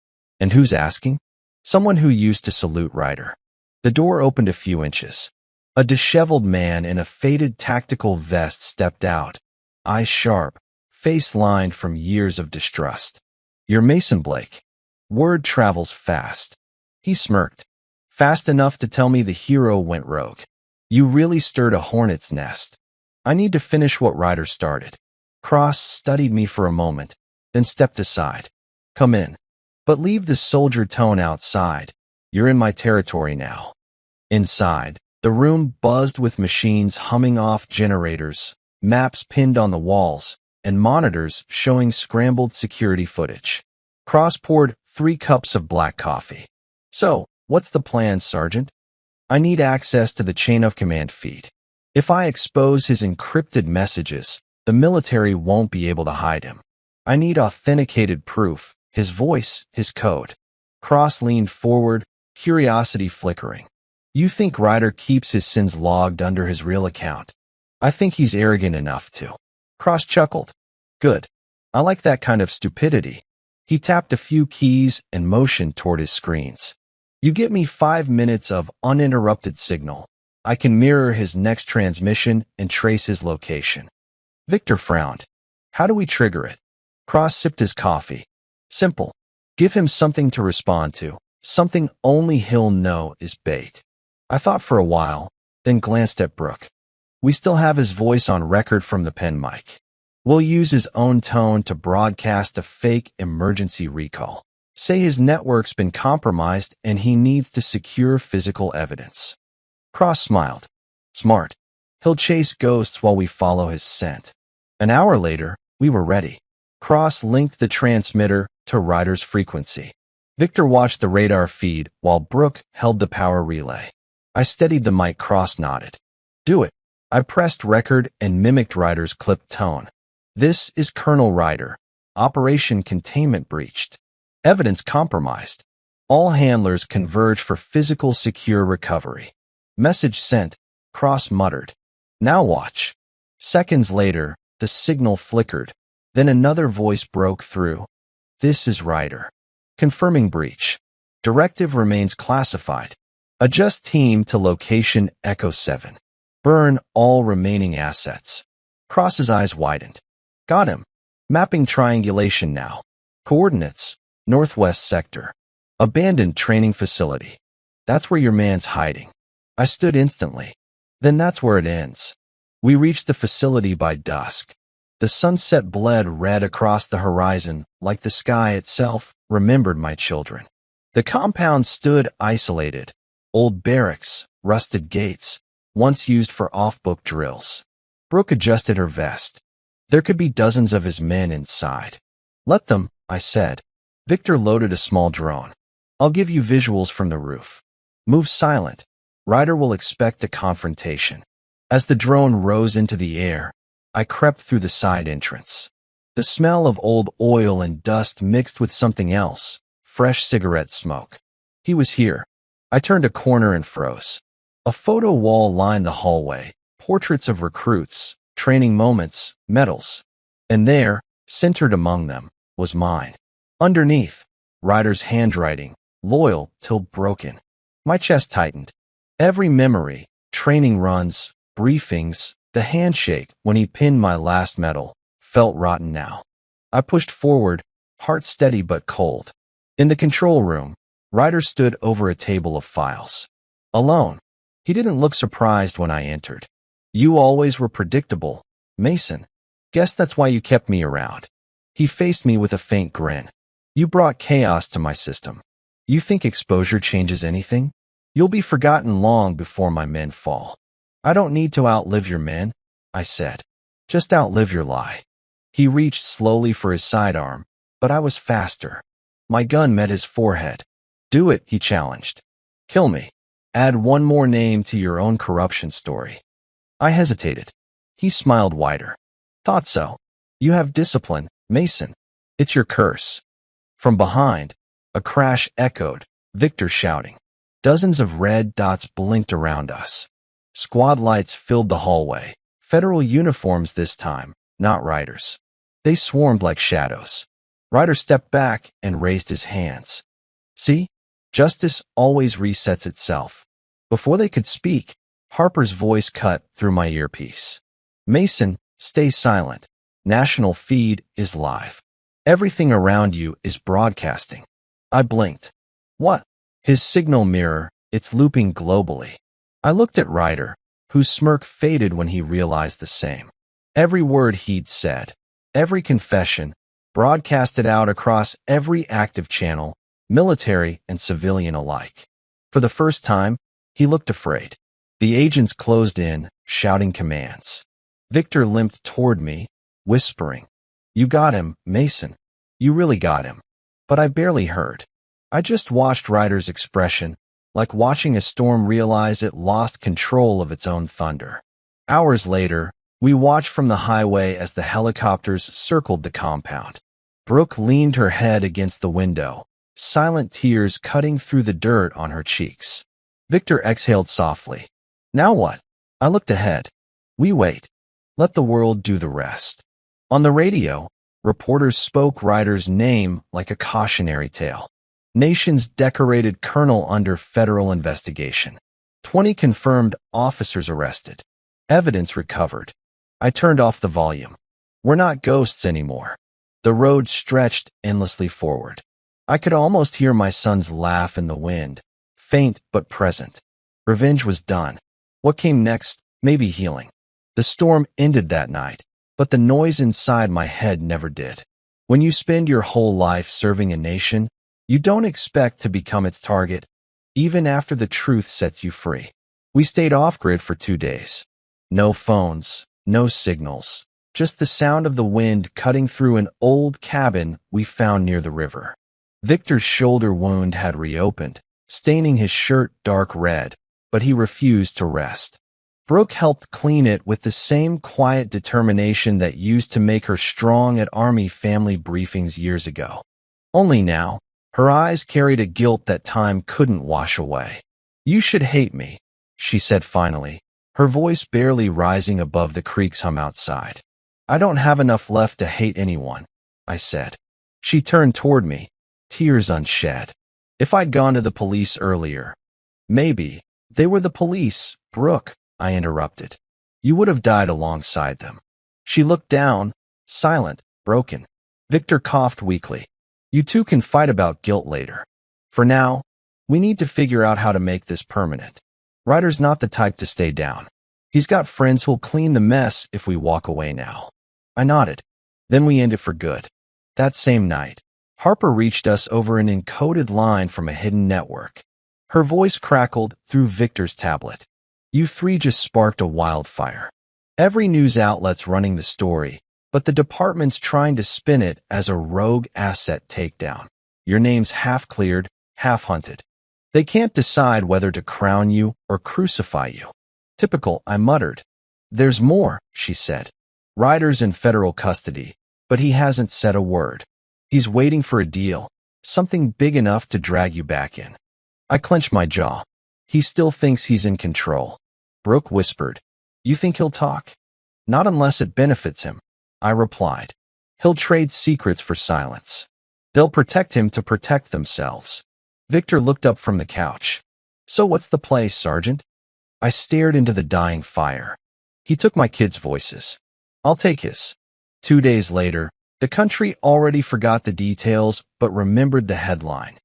And who's asking? Someone who used to salute Ryder. The door opened a few inches. A disheveled man in a faded tactical vest stepped out, eyes sharp, face lined from years of distrust. You're Mason Blake. Word travels fast. He smirked. Fast enough to tell me the hero went rogue. You really stirred a hornet's nest. I need to finish what Ryder started. Cross studied me for a moment, then stepped aside. Come in. But leave the soldier tone outside. You're in my territory now. Inside, the room buzzed with machines humming off generators, maps pinned on the walls, and monitors showing scrambled security footage. Cross poured 3 cups of black coffee. So, what's the plan, Sergeant? I need access to the chain of command feed. If I expose his encrypted messages, the military won't be able to hide him. I need authenticated proof, his voice, his code. Cross leaned forward, curiosity flickering. You think Ryder keeps his sins logged under his real account? I think he's arrogant enough to. Cross chuckled. Good. I like that kind of stupidity. He tapped a few keys and motioned toward his screens. You get me 5 minutes of uninterrupted signal. I can mirror his next transmission and trace his location. Victor frowned. How do we trigger it? Cross sipped his coffee. Simple. Give him something to respond to, something only he'll know is bait. I thought for a while, then glanced at Brooke. We still have his voice on record from the pen mic. We'll use his own tone to broadcast a fake emergency recall. Say his network's been compromised and he needs to secure physical evidence. Cross smiled. Smart. He'll chase ghosts while we follow his scent. An hour later, we were ready. Cross linked the transmitter to Ryder's frequency. Victor watched the radar feed while Brooke held the power relay. I steadied the mic. Cross nodded. Do it. I pressed record and mimicked Ryder's clipped tone. This is Colonel Ryder. Operation containment breached. Evidence compromised. All handlers converge for physical secure recovery. Message sent. Cross muttered. Now watch. Seconds later, the signal flickered. Then another voice broke through. This is Ryder. Confirming breach. Directive remains classified. Adjust team to location Echo 7. Burn all remaining assets. Cross's eyes widened. Got him. Mapping triangulation now. Coordinates. Northwest sector. Abandoned training facility. That's where your man's hiding. I stood instantly. Then that's where it ends. We reached the facility by dusk. The sunset bled red across the horizon like the sky itself remembered my children. The compound stood isolated. Old barracks, rusted gates, once used for off-book drills. Brooke adjusted her vest. There could be dozens of his men inside. Let them, I said. Victor loaded a small drone. I'll give you visuals from the roof. Move silent. Ryder will expect a confrontation. As the drone rose into the air, I crept through the side entrance. The smell of old oil and dust mixed with something else, fresh cigarette smoke. He was here. I turned a corner and froze. A photo wall lined the hallway, portraits of recruits, training moments, medals. And there, centered among them, was mine. Underneath, Ryder's handwriting, loyal till broken. My chest tightened. Every memory, training runs, briefings, the handshake when he pinned my last medal, felt rotten now. I pushed forward, heart steady but cold. In the control room, Ryder stood over a table of files. Alone. He didn't look surprised when I entered. You always were predictable, Mason. Guess that's why you kept me around. He faced me with a faint grin. You brought chaos to my system. You think exposure changes anything? You'll be forgotten long before my men fall. I don't need to outlive your men, I said. Just outlive your lie. He reached slowly for his sidearm, but I was faster. My gun met his forehead. Do it, he challenged. Kill me. Add one more name to your own corruption story. I hesitated. He smiled wider. Thought so. You have discipline, Mason. It's your curse. From behind, a crash echoed, Victor shouting. Dozens of red dots blinked around us. Squad lights filled the hallway. Federal uniforms this time, not Ryder's. They swarmed like shadows. Ryder stepped back and raised his hands. See? Justice always resets itself. Before they could speak, Harper's voice cut through my earpiece. Mason, stay silent. National feed is live. Everything around you is broadcasting. I blinked. What? His signal mirror, it's looping globally. I looked at Ryder, whose smirk faded when he realized the same. Every word he'd said, every confession, broadcasted out across every active channel, military and civilian alike. For the first time, he looked afraid. The agents closed in, shouting commands. Victor limped toward me, whispering, You got him, Mason. You really got him. But I barely heard. I just watched Ryder's expression, like watching a storm realize it lost control of its own thunder. Hours later, we watched from the highway as the helicopters circled the compound. Brooke leaned her head against the window, silent tears cutting through the dirt on her cheeks. Victor exhaled softly. Now what? I looked ahead. We wait. Let the world do the rest. On the radio, Reporters spoke Ryder's name like a cautionary tale. Nation's decorated colonel under federal investigation. 20 confirmed officers arrested. Evidence recovered. I turned off the volume. We're not ghosts anymore. The road stretched endlessly forward. I could almost hear my son's laugh in the wind, faint but present. Revenge was done. What came next? Maybe healing. The storm ended that night, but the noise inside my head never did. When you spend your whole life serving a nation, you don't expect to become its target, even after the truth sets you free. We stayed off-grid for 2 days. No phones, no signals, just the sound of the wind cutting through an old cabin we found near the river. Victor's shoulder wound had reopened, staining his shirt dark red, but he refused to rest. Brooke helped clean it with the same quiet determination that used to make her strong at Army family briefings years ago. Only now, her eyes carried a guilt that time couldn't wash away. "You should hate me," she said finally, her voice barely rising above the creek's hum outside. "I don't have enough left to hate anyone," I said. She turned toward me, tears unshed. If I'd gone to the police earlier, maybe. They were the police, Brooke, I interrupted. You would have died alongside them. She looked down, silent, broken. Victor coughed weakly. You two can fight about guilt later. For now, we need to figure out how to make this permanent. Ryder's not the type to stay down. He's got friends who'll clean the mess if we walk away now. I nodded. Then we ended for good. That same night, Harper reached us over an encoded line from a hidden network. Her voice crackled through Victor's tablet. You three just sparked a wildfire. Every news outlet's running the story, but the department's trying to spin it as a rogue asset takedown. Your name's half cleared, half hunted. They can't decide whether to crown you or crucify you. Typical, I muttered. There's more, she said. Ryder's in federal custody, but he hasn't said a word. He's waiting for a deal, something big enough to drag you back in. I clenched my jaw. He still thinks he's in control. Brooke whispered, You think he'll talk? Not unless it benefits him, I replied. He'll trade secrets for silence. They'll protect him to protect themselves. Victor looked up from the couch. So what's the play, Sergeant? I stared into the dying fire. He took my kids' voices. I'll take his. 2 days later, the country already forgot the details but remembered the headline.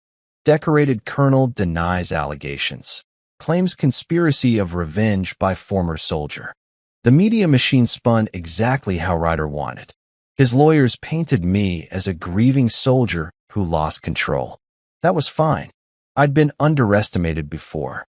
Decorated Colonel denies allegations. Claims conspiracy of revenge by former soldier. The media machine spun exactly how Ryder wanted. His lawyers painted me as a grieving soldier who lost control. That was fine. I'd been underestimated before.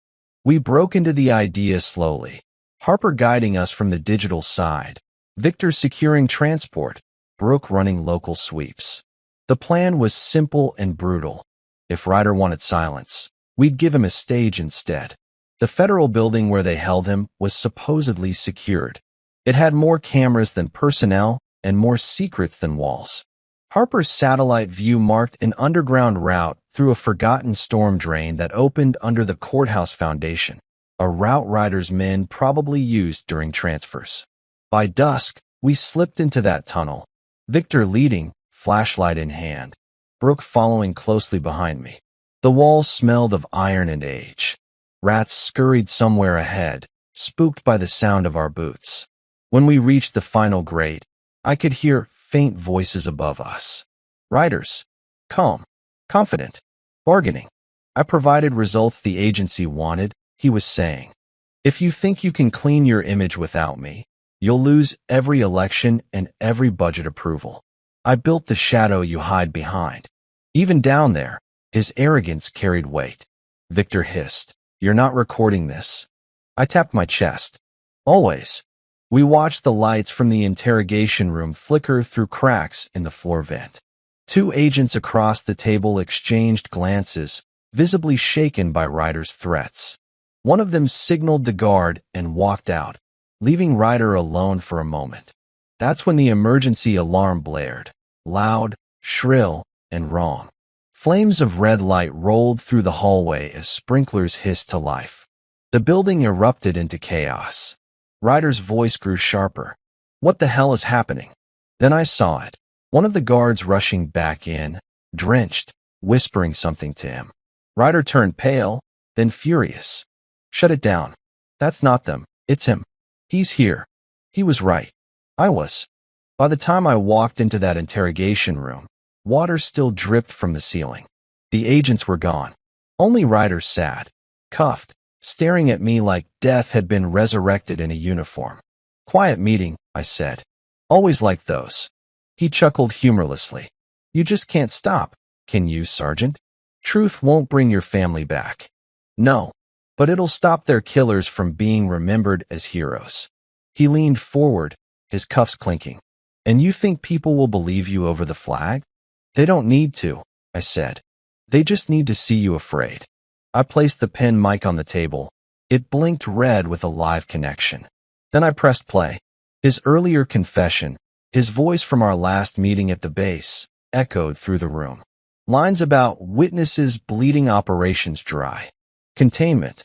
We broke into the idea slowly. Harper guiding us from the digital side. Victor securing transport. Brooke running local sweeps. The plan was simple and brutal. If Ryder wanted silence, we'd give him a stage instead. The federal building where they held him was supposedly secured. It had more cameras than personnel and more secrets than walls. Harper's satellite view marked an underground route through a forgotten storm drain that opened under the courthouse foundation, a route Ryder's men probably used during transfers. By dusk, we slipped into that tunnel, Victor leading, flashlight in hand, Brooke following closely behind me. The walls smelled of iron and age. Rats scurried somewhere ahead, spooked by the sound of our boots. When we reached the final grate, I could hear faint voices above us. Ryder's. Calm. Confident. Bargaining. I provided results the agency wanted, he was saying. If you think you can clean your image without me, you'll lose every election and every budget approval. I built the shadow you hide behind. Even down there, his arrogance carried weight. Victor hissed, You're not recording this. I tapped my chest. Always. We watched the lights from the interrogation room flicker through cracks in the floor vent. 2 agents across the table exchanged glances, visibly shaken by Ryder's threats. One of them signaled the guard and walked out, leaving Ryder alone for a moment. That's when the emergency alarm blared, loud, shrill, and wrong. Flames of red light rolled through the hallway as sprinklers hissed to life. The building erupted into chaos. Ryder's voice grew sharper. What the hell is happening? Then I saw it. One of the guards rushing back in, drenched, whispering something to him. Ryder turned pale, then furious. Shut it down. That's not them. It's him. He's here. He was right. I was. By the time I walked into that interrogation room, water still dripped from the ceiling. The agents were gone. Only Ryder sat, cuffed, staring at me like death had been resurrected in a uniform. Quiet meeting, I said. Always like those. He chuckled humorlessly. You just can't stop, can you, Sergeant? Truth won't bring your family back. No, but it'll stop their killers from being remembered as heroes. He leaned forward, his cuffs clinking. And you think people will believe you over the flag? They don't need to, I said. They just need to see you afraid. I placed the pen mic on the table. It blinked red with a live connection. Then I pressed play. His earlier confession, his voice from our last meeting at the base, echoed through the room. Lines about witnesses bleeding operations dry. Containment.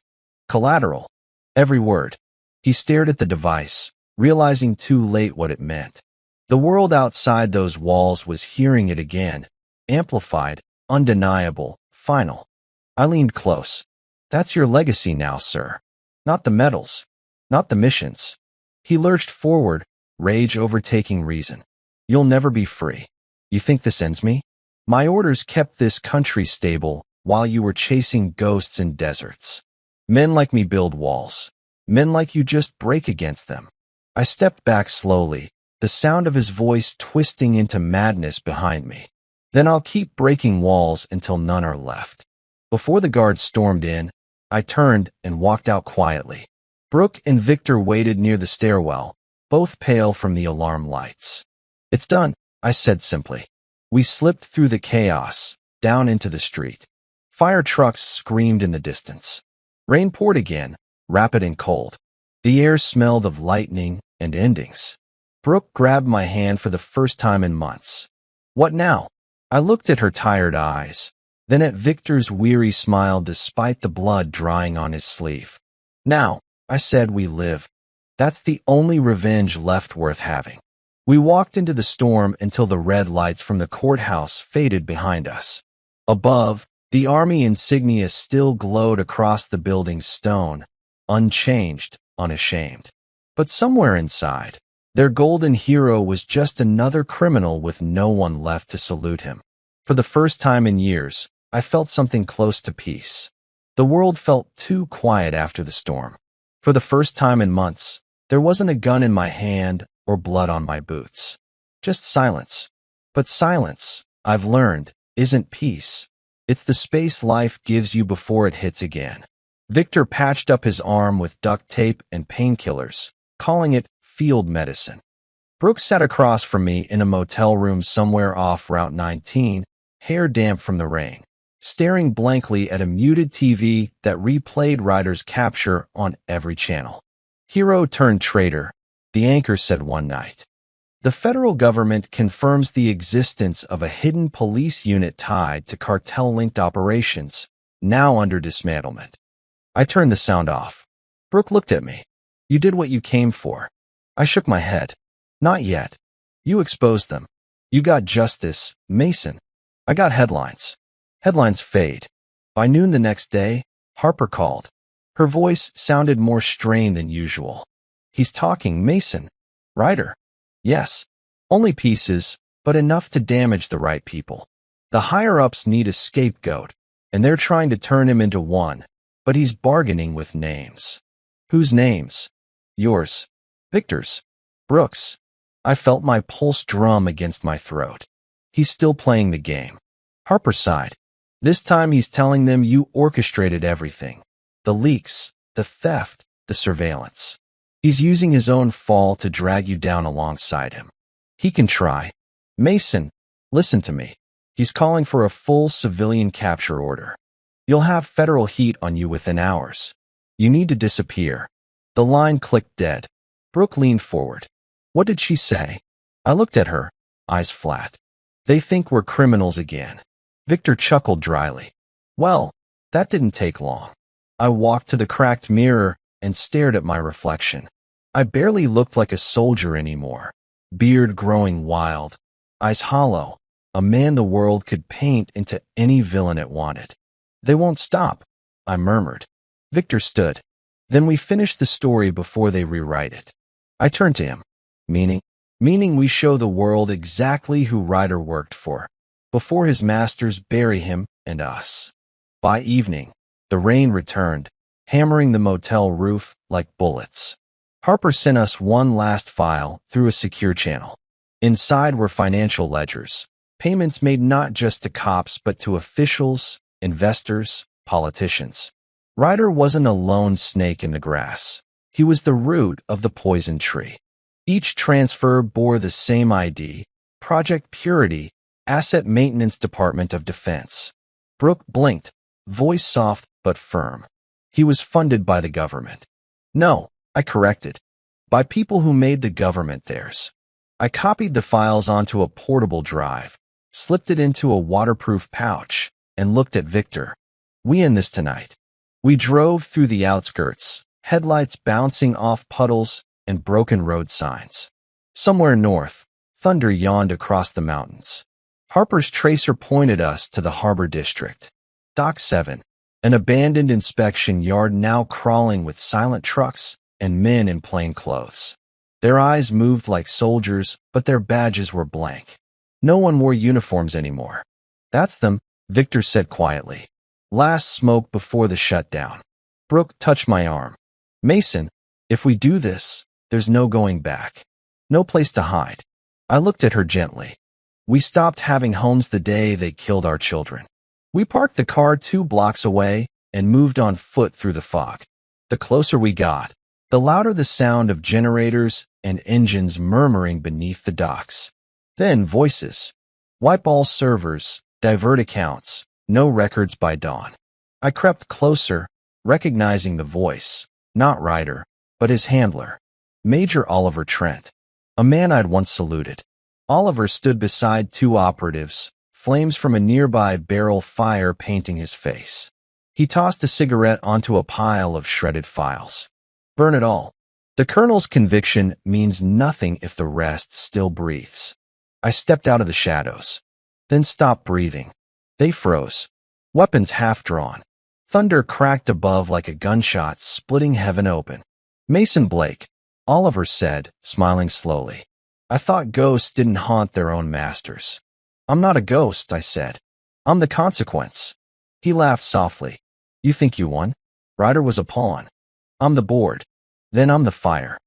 Collateral. Every word. He stared at the device, realizing too late what it meant. The world outside those walls was hearing it again, amplified, undeniable, final. I leaned close. That's your legacy now, sir. Not the medals. Not the missions. He lurched forward, rage overtaking reason. You'll never be free. You think this ends me? My orders kept this country stable while you were chasing ghosts in deserts. Men like me build walls. Men like you just break against them. I stepped back slowly, the sound of his voice twisting into madness behind me. Then I'll keep breaking walls until none are left. Before the guards stormed in, I turned and walked out quietly. Brooke and Victor waited near the stairwell, both pale from the alarm lights. It's done, I said simply. We slipped through the chaos, down into the street. Fire trucks screamed in the distance. Rain poured again, rapid and cold. The air smelled of lightning and endings. Brooke grabbed my hand for the first time in months. What now? I looked at her tired eyes, then at Victor's weary smile despite the blood drying on his sleeve. Now, I said, we live. That's the only revenge left worth having. We walked into the storm until the red lights from the courthouse faded behind us. Above, the Army insignia still glowed across the building's stone, unchanged, unashamed. But somewhere inside, their golden hero was just another criminal with no one left to salute him. For the first time in years, I felt something close to peace. The world felt too quiet after the storm. For the first time in months, there wasn't a gun in my hand or blood on my boots. Just silence. But silence, I've learned, isn't peace. It's the space life gives you before it hits again. Victor patched up his arm with duct tape and painkillers, calling it field medicine. Brooke sat across from me in a motel room somewhere off Route 19, hair damp from the rain, staring blankly at a muted TV that replayed Ryder's capture on every channel. Hero turned traitor, the anchor said one night. The federal government confirms the existence of a hidden police unit tied to cartel-linked operations, now under dismantlement. I turned the sound off. Brooke looked at me. You did what you came for. I shook my head. Not yet. You exposed them. You got justice, Mason. I got headlines. Headlines fade. By noon the next day, Harper called. Her voice sounded more strained than usual. He's talking, Mason. Ryder. Yes. Only pieces, but enough to damage the right people. The higher-ups need a scapegoat, and they're trying to turn him into one, but he's bargaining with names. Whose names? Yours. Victor's. Brooks. I felt my pulse drum against my throat. He's still playing the game. Harper sighed. This time he's telling them you orchestrated everything. The leaks, the theft, the surveillance. He's using his own fall to drag you down alongside him. He can try. Mason, listen to me. He's calling for a full civilian capture order. You'll have federal heat on you within hours. You need to disappear. The line clicked dead. Brooke leaned forward. What did she say? I looked at her, eyes flat. They think we're criminals again. Victor chuckled dryly. Well, that didn't take long. I walked to the cracked mirror and stared at my reflection. I barely looked like a soldier anymore. Beard growing wild, eyes hollow, a man the world could paint into any villain it wanted. They won't stop, I murmured. Victor stood. Then we finished the story before they rewrite it. I turned to him. Meaning? Meaning we show the world exactly who Ryder worked for, before his masters bury him and us. By evening, the rain returned, hammering the motel roof like bullets. Harper sent us one last file through a secure channel. Inside were financial ledgers, payments made not just to cops but to officials, investors, politicians. Ryder wasn't a lone snake in the grass. He was the root of the poison tree. Each transfer bore the same ID, Project Purity, Asset Maintenance Department of Defense. Brooke blinked, voice soft but firm. He was funded by the government. No, I corrected. By people who made the government theirs. I copied the files onto a portable drive, slipped it into a waterproof pouch, and looked at Victor. We in this tonight. We drove through the outskirts, headlights bouncing off puddles and broken road signs. Somewhere north, thunder yawned across the mountains. Harper's tracer pointed us to the harbor district. Dock 7, an abandoned inspection yard now crawling with silent trucks and men in plain clothes. Their eyes moved like soldiers, but their badges were blank. No one wore uniforms anymore. That's them, Victor said quietly. Last smoke before the shutdown. Brooke touched my arm. Mason, if we do this, there's no going back. No place to hide. I looked at her gently. We stopped having homes the day they killed our children. We parked the car 2 blocks away and moved on foot through the fog. The closer we got, the louder the sound of generators and engines murmuring beneath the docks. Then voices. Wipe all servers, divert accounts, no records by dawn. I crept closer, recognizing the voice, not Ryder, but his handler, Major Oliver Trent, a man I'd once saluted. Oliver stood beside 2 operatives, flames from a nearby barrel fire painting his face. He tossed a cigarette onto a pile of shredded files. Burn it all. The colonel's conviction means nothing if the rest still breathes. I stepped out of the shadows, then stopped breathing. They froze, weapons half drawn. Thunder cracked above like a gunshot splitting heaven open. Mason Blake, Oliver said, smiling slowly. I thought ghosts didn't haunt their own masters. I'm not a ghost, I said. I'm the consequence. He laughed softly. You think you won? Ryder was a pawn. I'm the board. Then I'm the fire.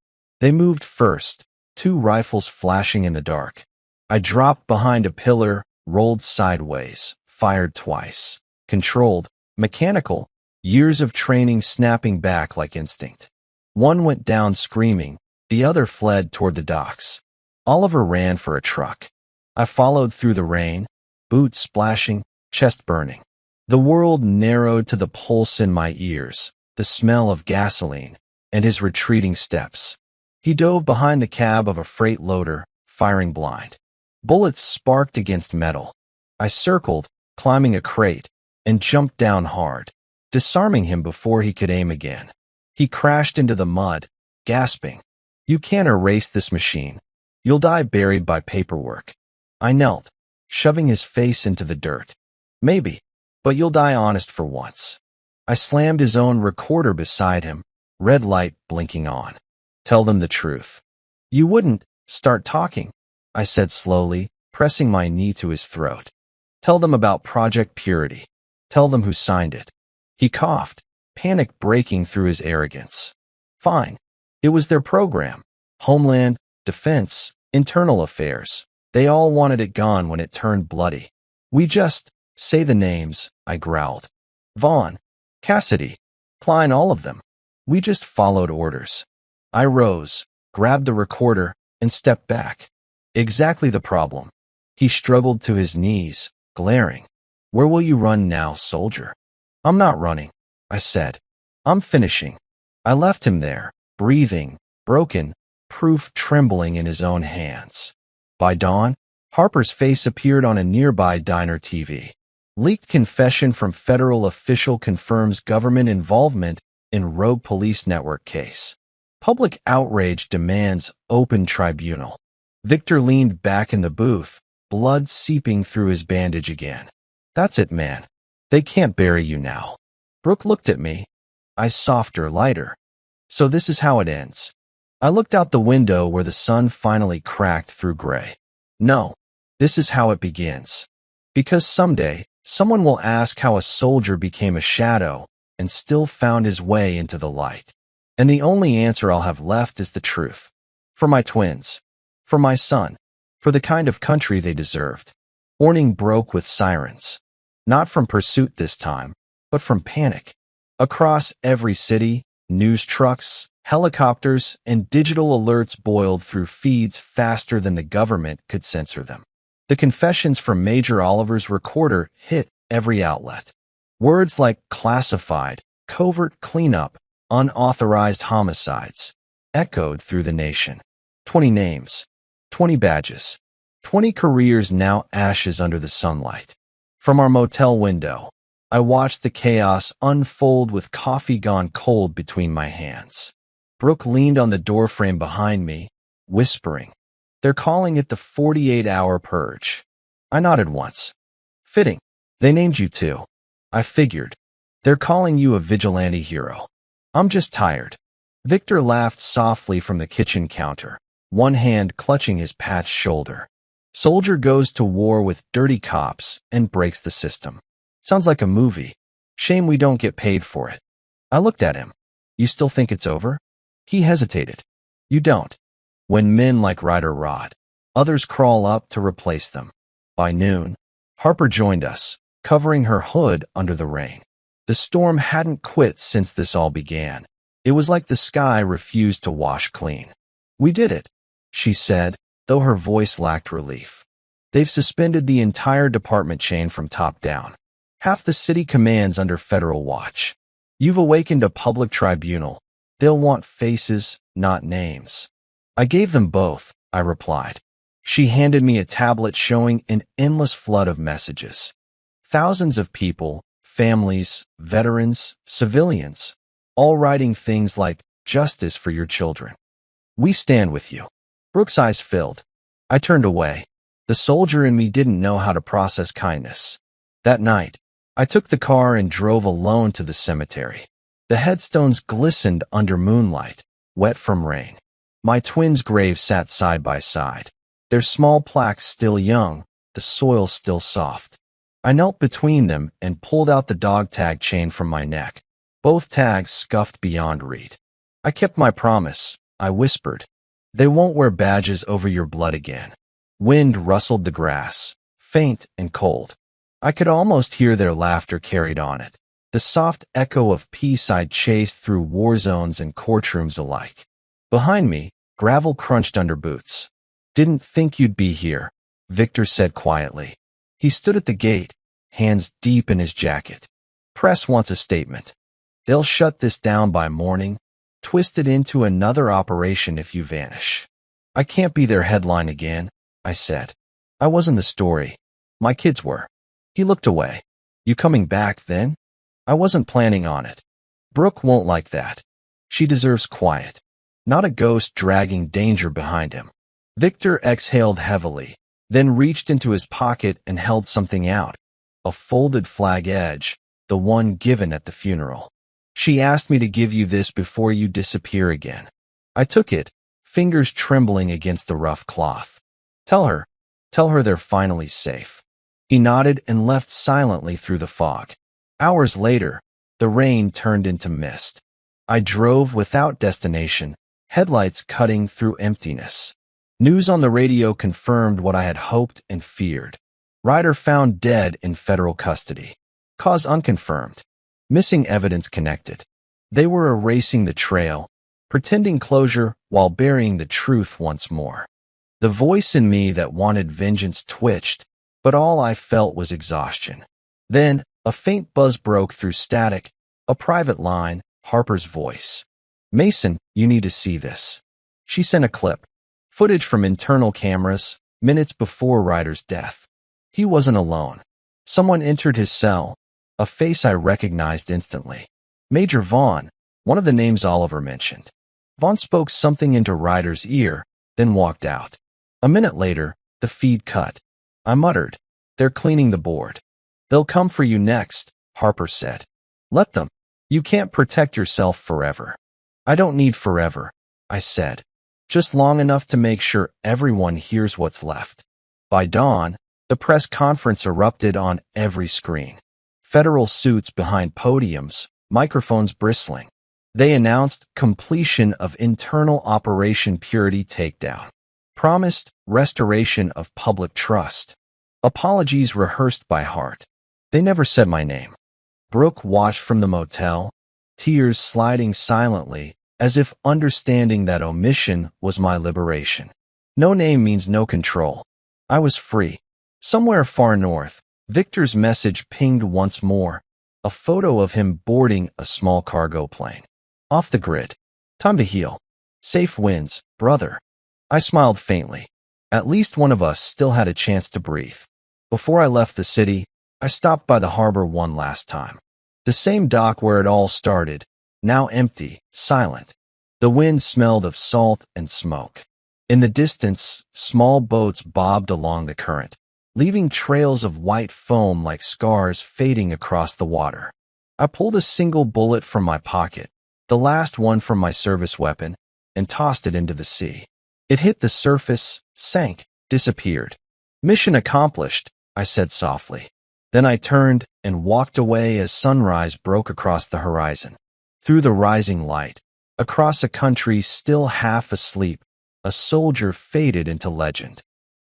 They moved first, 2 rifles flashing in the dark. I dropped behind a pillar, rolled sideways, fired twice. Controlled, mechanical, years of training snapping back like instinct. One went down screaming, the other fled toward the docks. Oliver ran for a truck. I followed through the rain, boots splashing, chest burning. The world narrowed to the pulse in my ears, the smell of gasoline, and his retreating steps. He dove behind the cab of a freight loader, firing blind. Bullets sparked against metal. I circled, climbing a crate, and jumped down hard, disarming him before he could aim again. He crashed into the mud, gasping. You can't erase this machine. You'll die buried by paperwork. I knelt, shoving his face into the dirt. Maybe, but you'll die honest for once. I slammed his own recorder beside him, red light blinking on. Tell them the truth. You wouldn't start talking, I said slowly, pressing my knee to his throat. Tell them about Project Purity. Tell them who signed it. He coughed, panic breaking through his arrogance. Fine. It was their program. Homeland, Defense, Internal Affairs. They all wanted it gone when it turned bloody. We just, say the names, I growled. Vaughn, Cassidy, Klein, all of them. We just followed orders. I rose, grabbed the recorder, and stepped back. Exactly the problem. He struggled to his knees, glaring. Where will you run now, soldier? I'm not running, I said. I'm finishing. I left him there, breathing, broken, proof trembling in his own hands. By dawn, Harper's face appeared on a nearby diner TV. Leaked confession from federal official confirms government involvement in Rowe police network case. Public outrage demands open tribunal. Victor leaned back in the booth, blood seeping through his bandage again. That's it, man. They can't bury you now. Brooke looked at me, eyes softer, lighter. So this is how it ends. I looked out the window where the sun finally cracked through gray. No, this is how it begins. Because someday, someone will ask how a soldier became a shadow and still found his way into the light. And the only answer I'll have left is the truth. For my twins. For my son. For the kind of country they deserved. Morning broke with sirens. Not from pursuit this time, but from panic. Across every city, news trucks, helicopters, and digital alerts boiled through feeds faster than the government could censor them. The confessions from Major Oliver's recorder hit every outlet. Words like classified, covert cleanup, unauthorized homicides echoed through the nation. 20 names, 20 badges, 20 careers now ashes under the sunlight. From our motel window, I watched the chaos unfold with coffee gone cold between my hands. Brooke leaned on the doorframe behind me, whispering, "They're calling it the 48-hour purge." I nodded once. Fitting. They named you too. I figured. They're calling you a vigilante hero. I'm just tired. Victor laughed softly from the kitchen counter, one hand clutching his patched shoulder. Soldier goes to war with dirty cops and breaks the system. Sounds like a movie. Shame we don't get paid for it. I looked at him. You still think it's over? He hesitated. You don't. When men like Ryder rot, others crawl up to replace them. By noon, Harper joined us, covering her hood under the rain. The storm hadn't quit since this all began. It was like the sky refused to wash clean. We did it, she said, though her voice lacked relief. They've suspended the entire department chain from top down. Half the city commands under federal watch. You've awakened a public tribunal. They'll want faces, not names. I gave them both, I replied. She handed me a tablet showing an endless flood of messages. Thousands of people, families, veterans, civilians, all writing things like, "Justice for your children. We stand with you." Brooke's eyes filled. I turned away. The soldier in me didn't know how to process kindness. That night, I took the car and drove alone to the cemetery. The headstones glistened under moonlight, wet from rain. My twins' graves sat side by side, their small plaques still young, the soil still soft. I knelt between them and pulled out the dog tag chain from my neck, both tags scuffed beyond read. I kept my promise, I whispered. They won't wear badges over your blood again. Wind rustled the grass, faint and cold. I could almost hear their laughter carried on it, the soft echo of peace I'd chased through war zones and courtrooms alike. Behind me, gravel crunched under boots. Didn't think you'd be here, Victor said quietly. He stood at the gate, hands deep in his jacket. Press wants a statement. They'll shut this down by morning, twist it into another operation if you vanish. I can't be their headline again, I said. I wasn't the story. My kids were. He looked away. You coming back then? I wasn't planning on it. Brooke won't like that. She deserves quiet. Not a ghost dragging danger behind him. Victor exhaled heavily, then reached into his pocket and held something out. A folded flag edge, the one given at the funeral. She asked me to give you this before you disappear again. I took it, fingers trembling against the rough cloth. Tell her they're finally safe. He nodded and left silently through the fog. Hours later, the rain turned into mist. I drove without destination, headlights cutting through emptiness. News on the radio confirmed what I had hoped and feared. Ryder found dead in federal custody. Cause unconfirmed. Missing evidence connected. They were erasing the trail, pretending closure while burying the truth once more. The voice in me that wanted vengeance twitched, but all I felt was exhaustion. Then, a faint buzz broke through static, a private line, Harper's voice. Mason, you need to see this. She sent a clip. Footage from internal cameras, minutes before Ryder's death. He wasn't alone. Someone entered his cell, a face I recognized instantly. Major Vaughn, one of the names Oliver mentioned. Vaughn spoke something into Ryder's ear, then walked out. A minute later, the feed cut. I muttered. They're cleaning the board. They'll come for you next, Harper said. Let them. You can't protect yourself forever. I don't need forever, I said. Just long enough to make sure everyone hears what's left. By dawn, the press conference erupted on every screen. Federal suits behind podiums, microphones bristling. They announced completion of internal Operation Purity takedown. Promised restoration of public trust. Apologies rehearsed by heart. They never said my name. Brooke watched from the motel, tears sliding silently, as if understanding that omission was my liberation. No name means no control. I was free. Somewhere far north, Victor's message pinged once more, a photo of him boarding a small cargo plane. Off the grid. Time to heal. Safe wins, brother. I smiled faintly. At least one of us still had a chance to breathe. Before I left the city, I stopped by the harbor one last time. The same dock where it all started, now empty, silent. The wind smelled of salt and smoke. In the distance, small boats bobbed along the current, leaving trails of white foam like scars fading across the water. I pulled a single bullet from my pocket, the last one from my service weapon, and tossed it into the sea. It hit the surface, sank, disappeared. Mission accomplished, I said softly. Then I turned and walked away as sunrise broke across the horizon. Through the rising light, across a country still half asleep, a soldier faded into legend.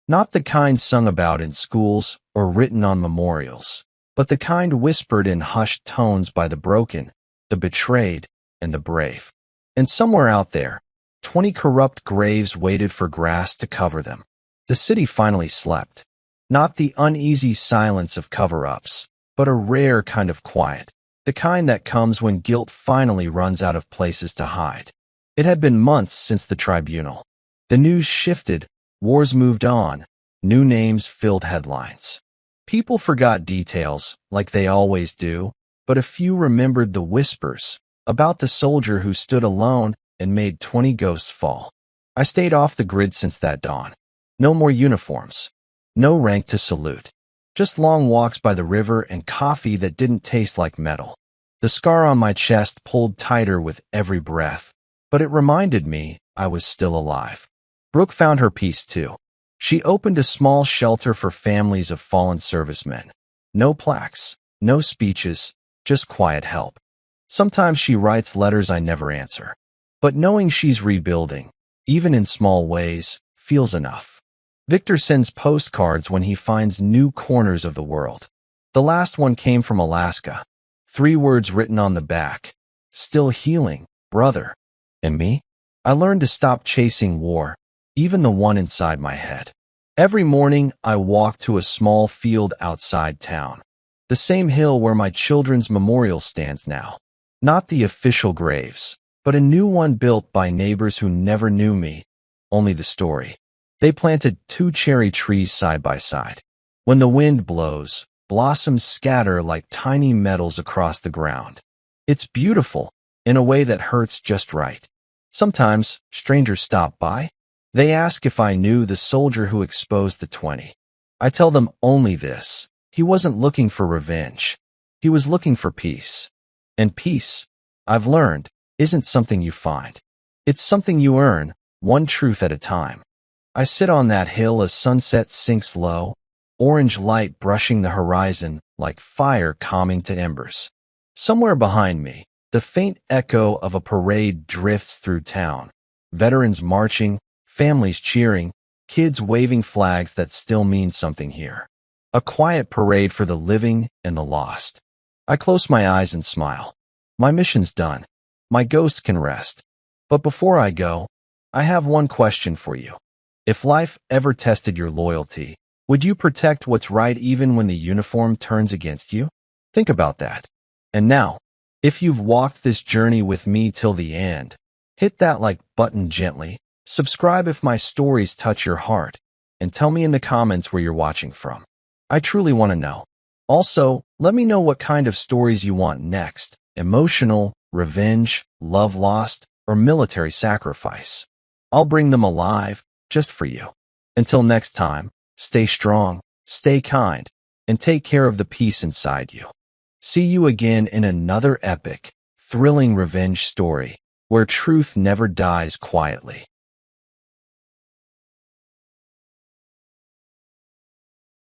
Not the kind sung about in schools or written on memorials, but the kind whispered in hushed tones by the broken, the betrayed, and the brave. And somewhere out there, 20 corrupt graves waited for grass to cover them. The city finally slept. Not the uneasy silence of cover-ups, but a rare kind of quiet, the kind that comes when guilt finally runs out of places to hide. It had been months since the tribunal. The news shifted, wars moved on, new names filled headlines. People forgot details, like they always do, but a few remembered the whispers about the soldier who stood alone and made 20 ghosts fall. I stayed off the grid since that dawn. No more uniforms. No rank to salute. Just long walks by the river and coffee that didn't taste like metal. The scar on my chest pulled tighter with every breath, but it reminded me I was still alive. Brooke found her peace too. She opened a small shelter for families of fallen servicemen. No plaques, no speeches, just quiet help. Sometimes she writes letters I never answer. But knowing she's rebuilding, even in small ways, feels enough. Victor sends postcards when he finds new corners of the world. The last one came from Alaska. 3 words written on the back. Still healing, brother. And me? I learned to stop chasing war, even the one inside my head. Every morning, I walk to a small field outside town. The same hill where my children's memorial stands now. Not the official graves, but a new one built by neighbors who never knew me, only the story. They planted 2 cherry trees side by side. When the wind blows, blossoms scatter like tiny metals across the ground. It's beautiful, in a way that hurts just right. Sometimes, strangers stop by. They ask if I knew the soldier who exposed the 20. I tell them only this. He wasn't looking for revenge. He was looking for peace. And peace, I've learned, isn't something you find. It's something you earn, one truth at a time. I sit on that hill as sunset sinks low, orange light brushing the horizon like fire calming to embers. Somewhere behind me, the faint echo of a parade drifts through town. Veterans marching, families cheering, kids waving flags that still mean something here. A quiet parade for the living and the lost. I close my eyes and smile. My mission's done. My ghost can rest. But before I go, I have one question for you. If life ever tested your loyalty, would you protect what's right even when the uniform turns against you? Think about that. And now, if you've walked this journey with me till the end, hit that like button gently, subscribe if my stories touch your heart, and tell me in the comments where you're watching from. I truly want to know. Also, let me know what kind of stories you want next. Emotional, revenge, love lost, or military sacrifice. I'll bring them alive, just for you. Until next time, stay strong, Stay kind, and take care of the peace inside you. See you again in another epic, thrilling revenge story, where truth never dies quietly.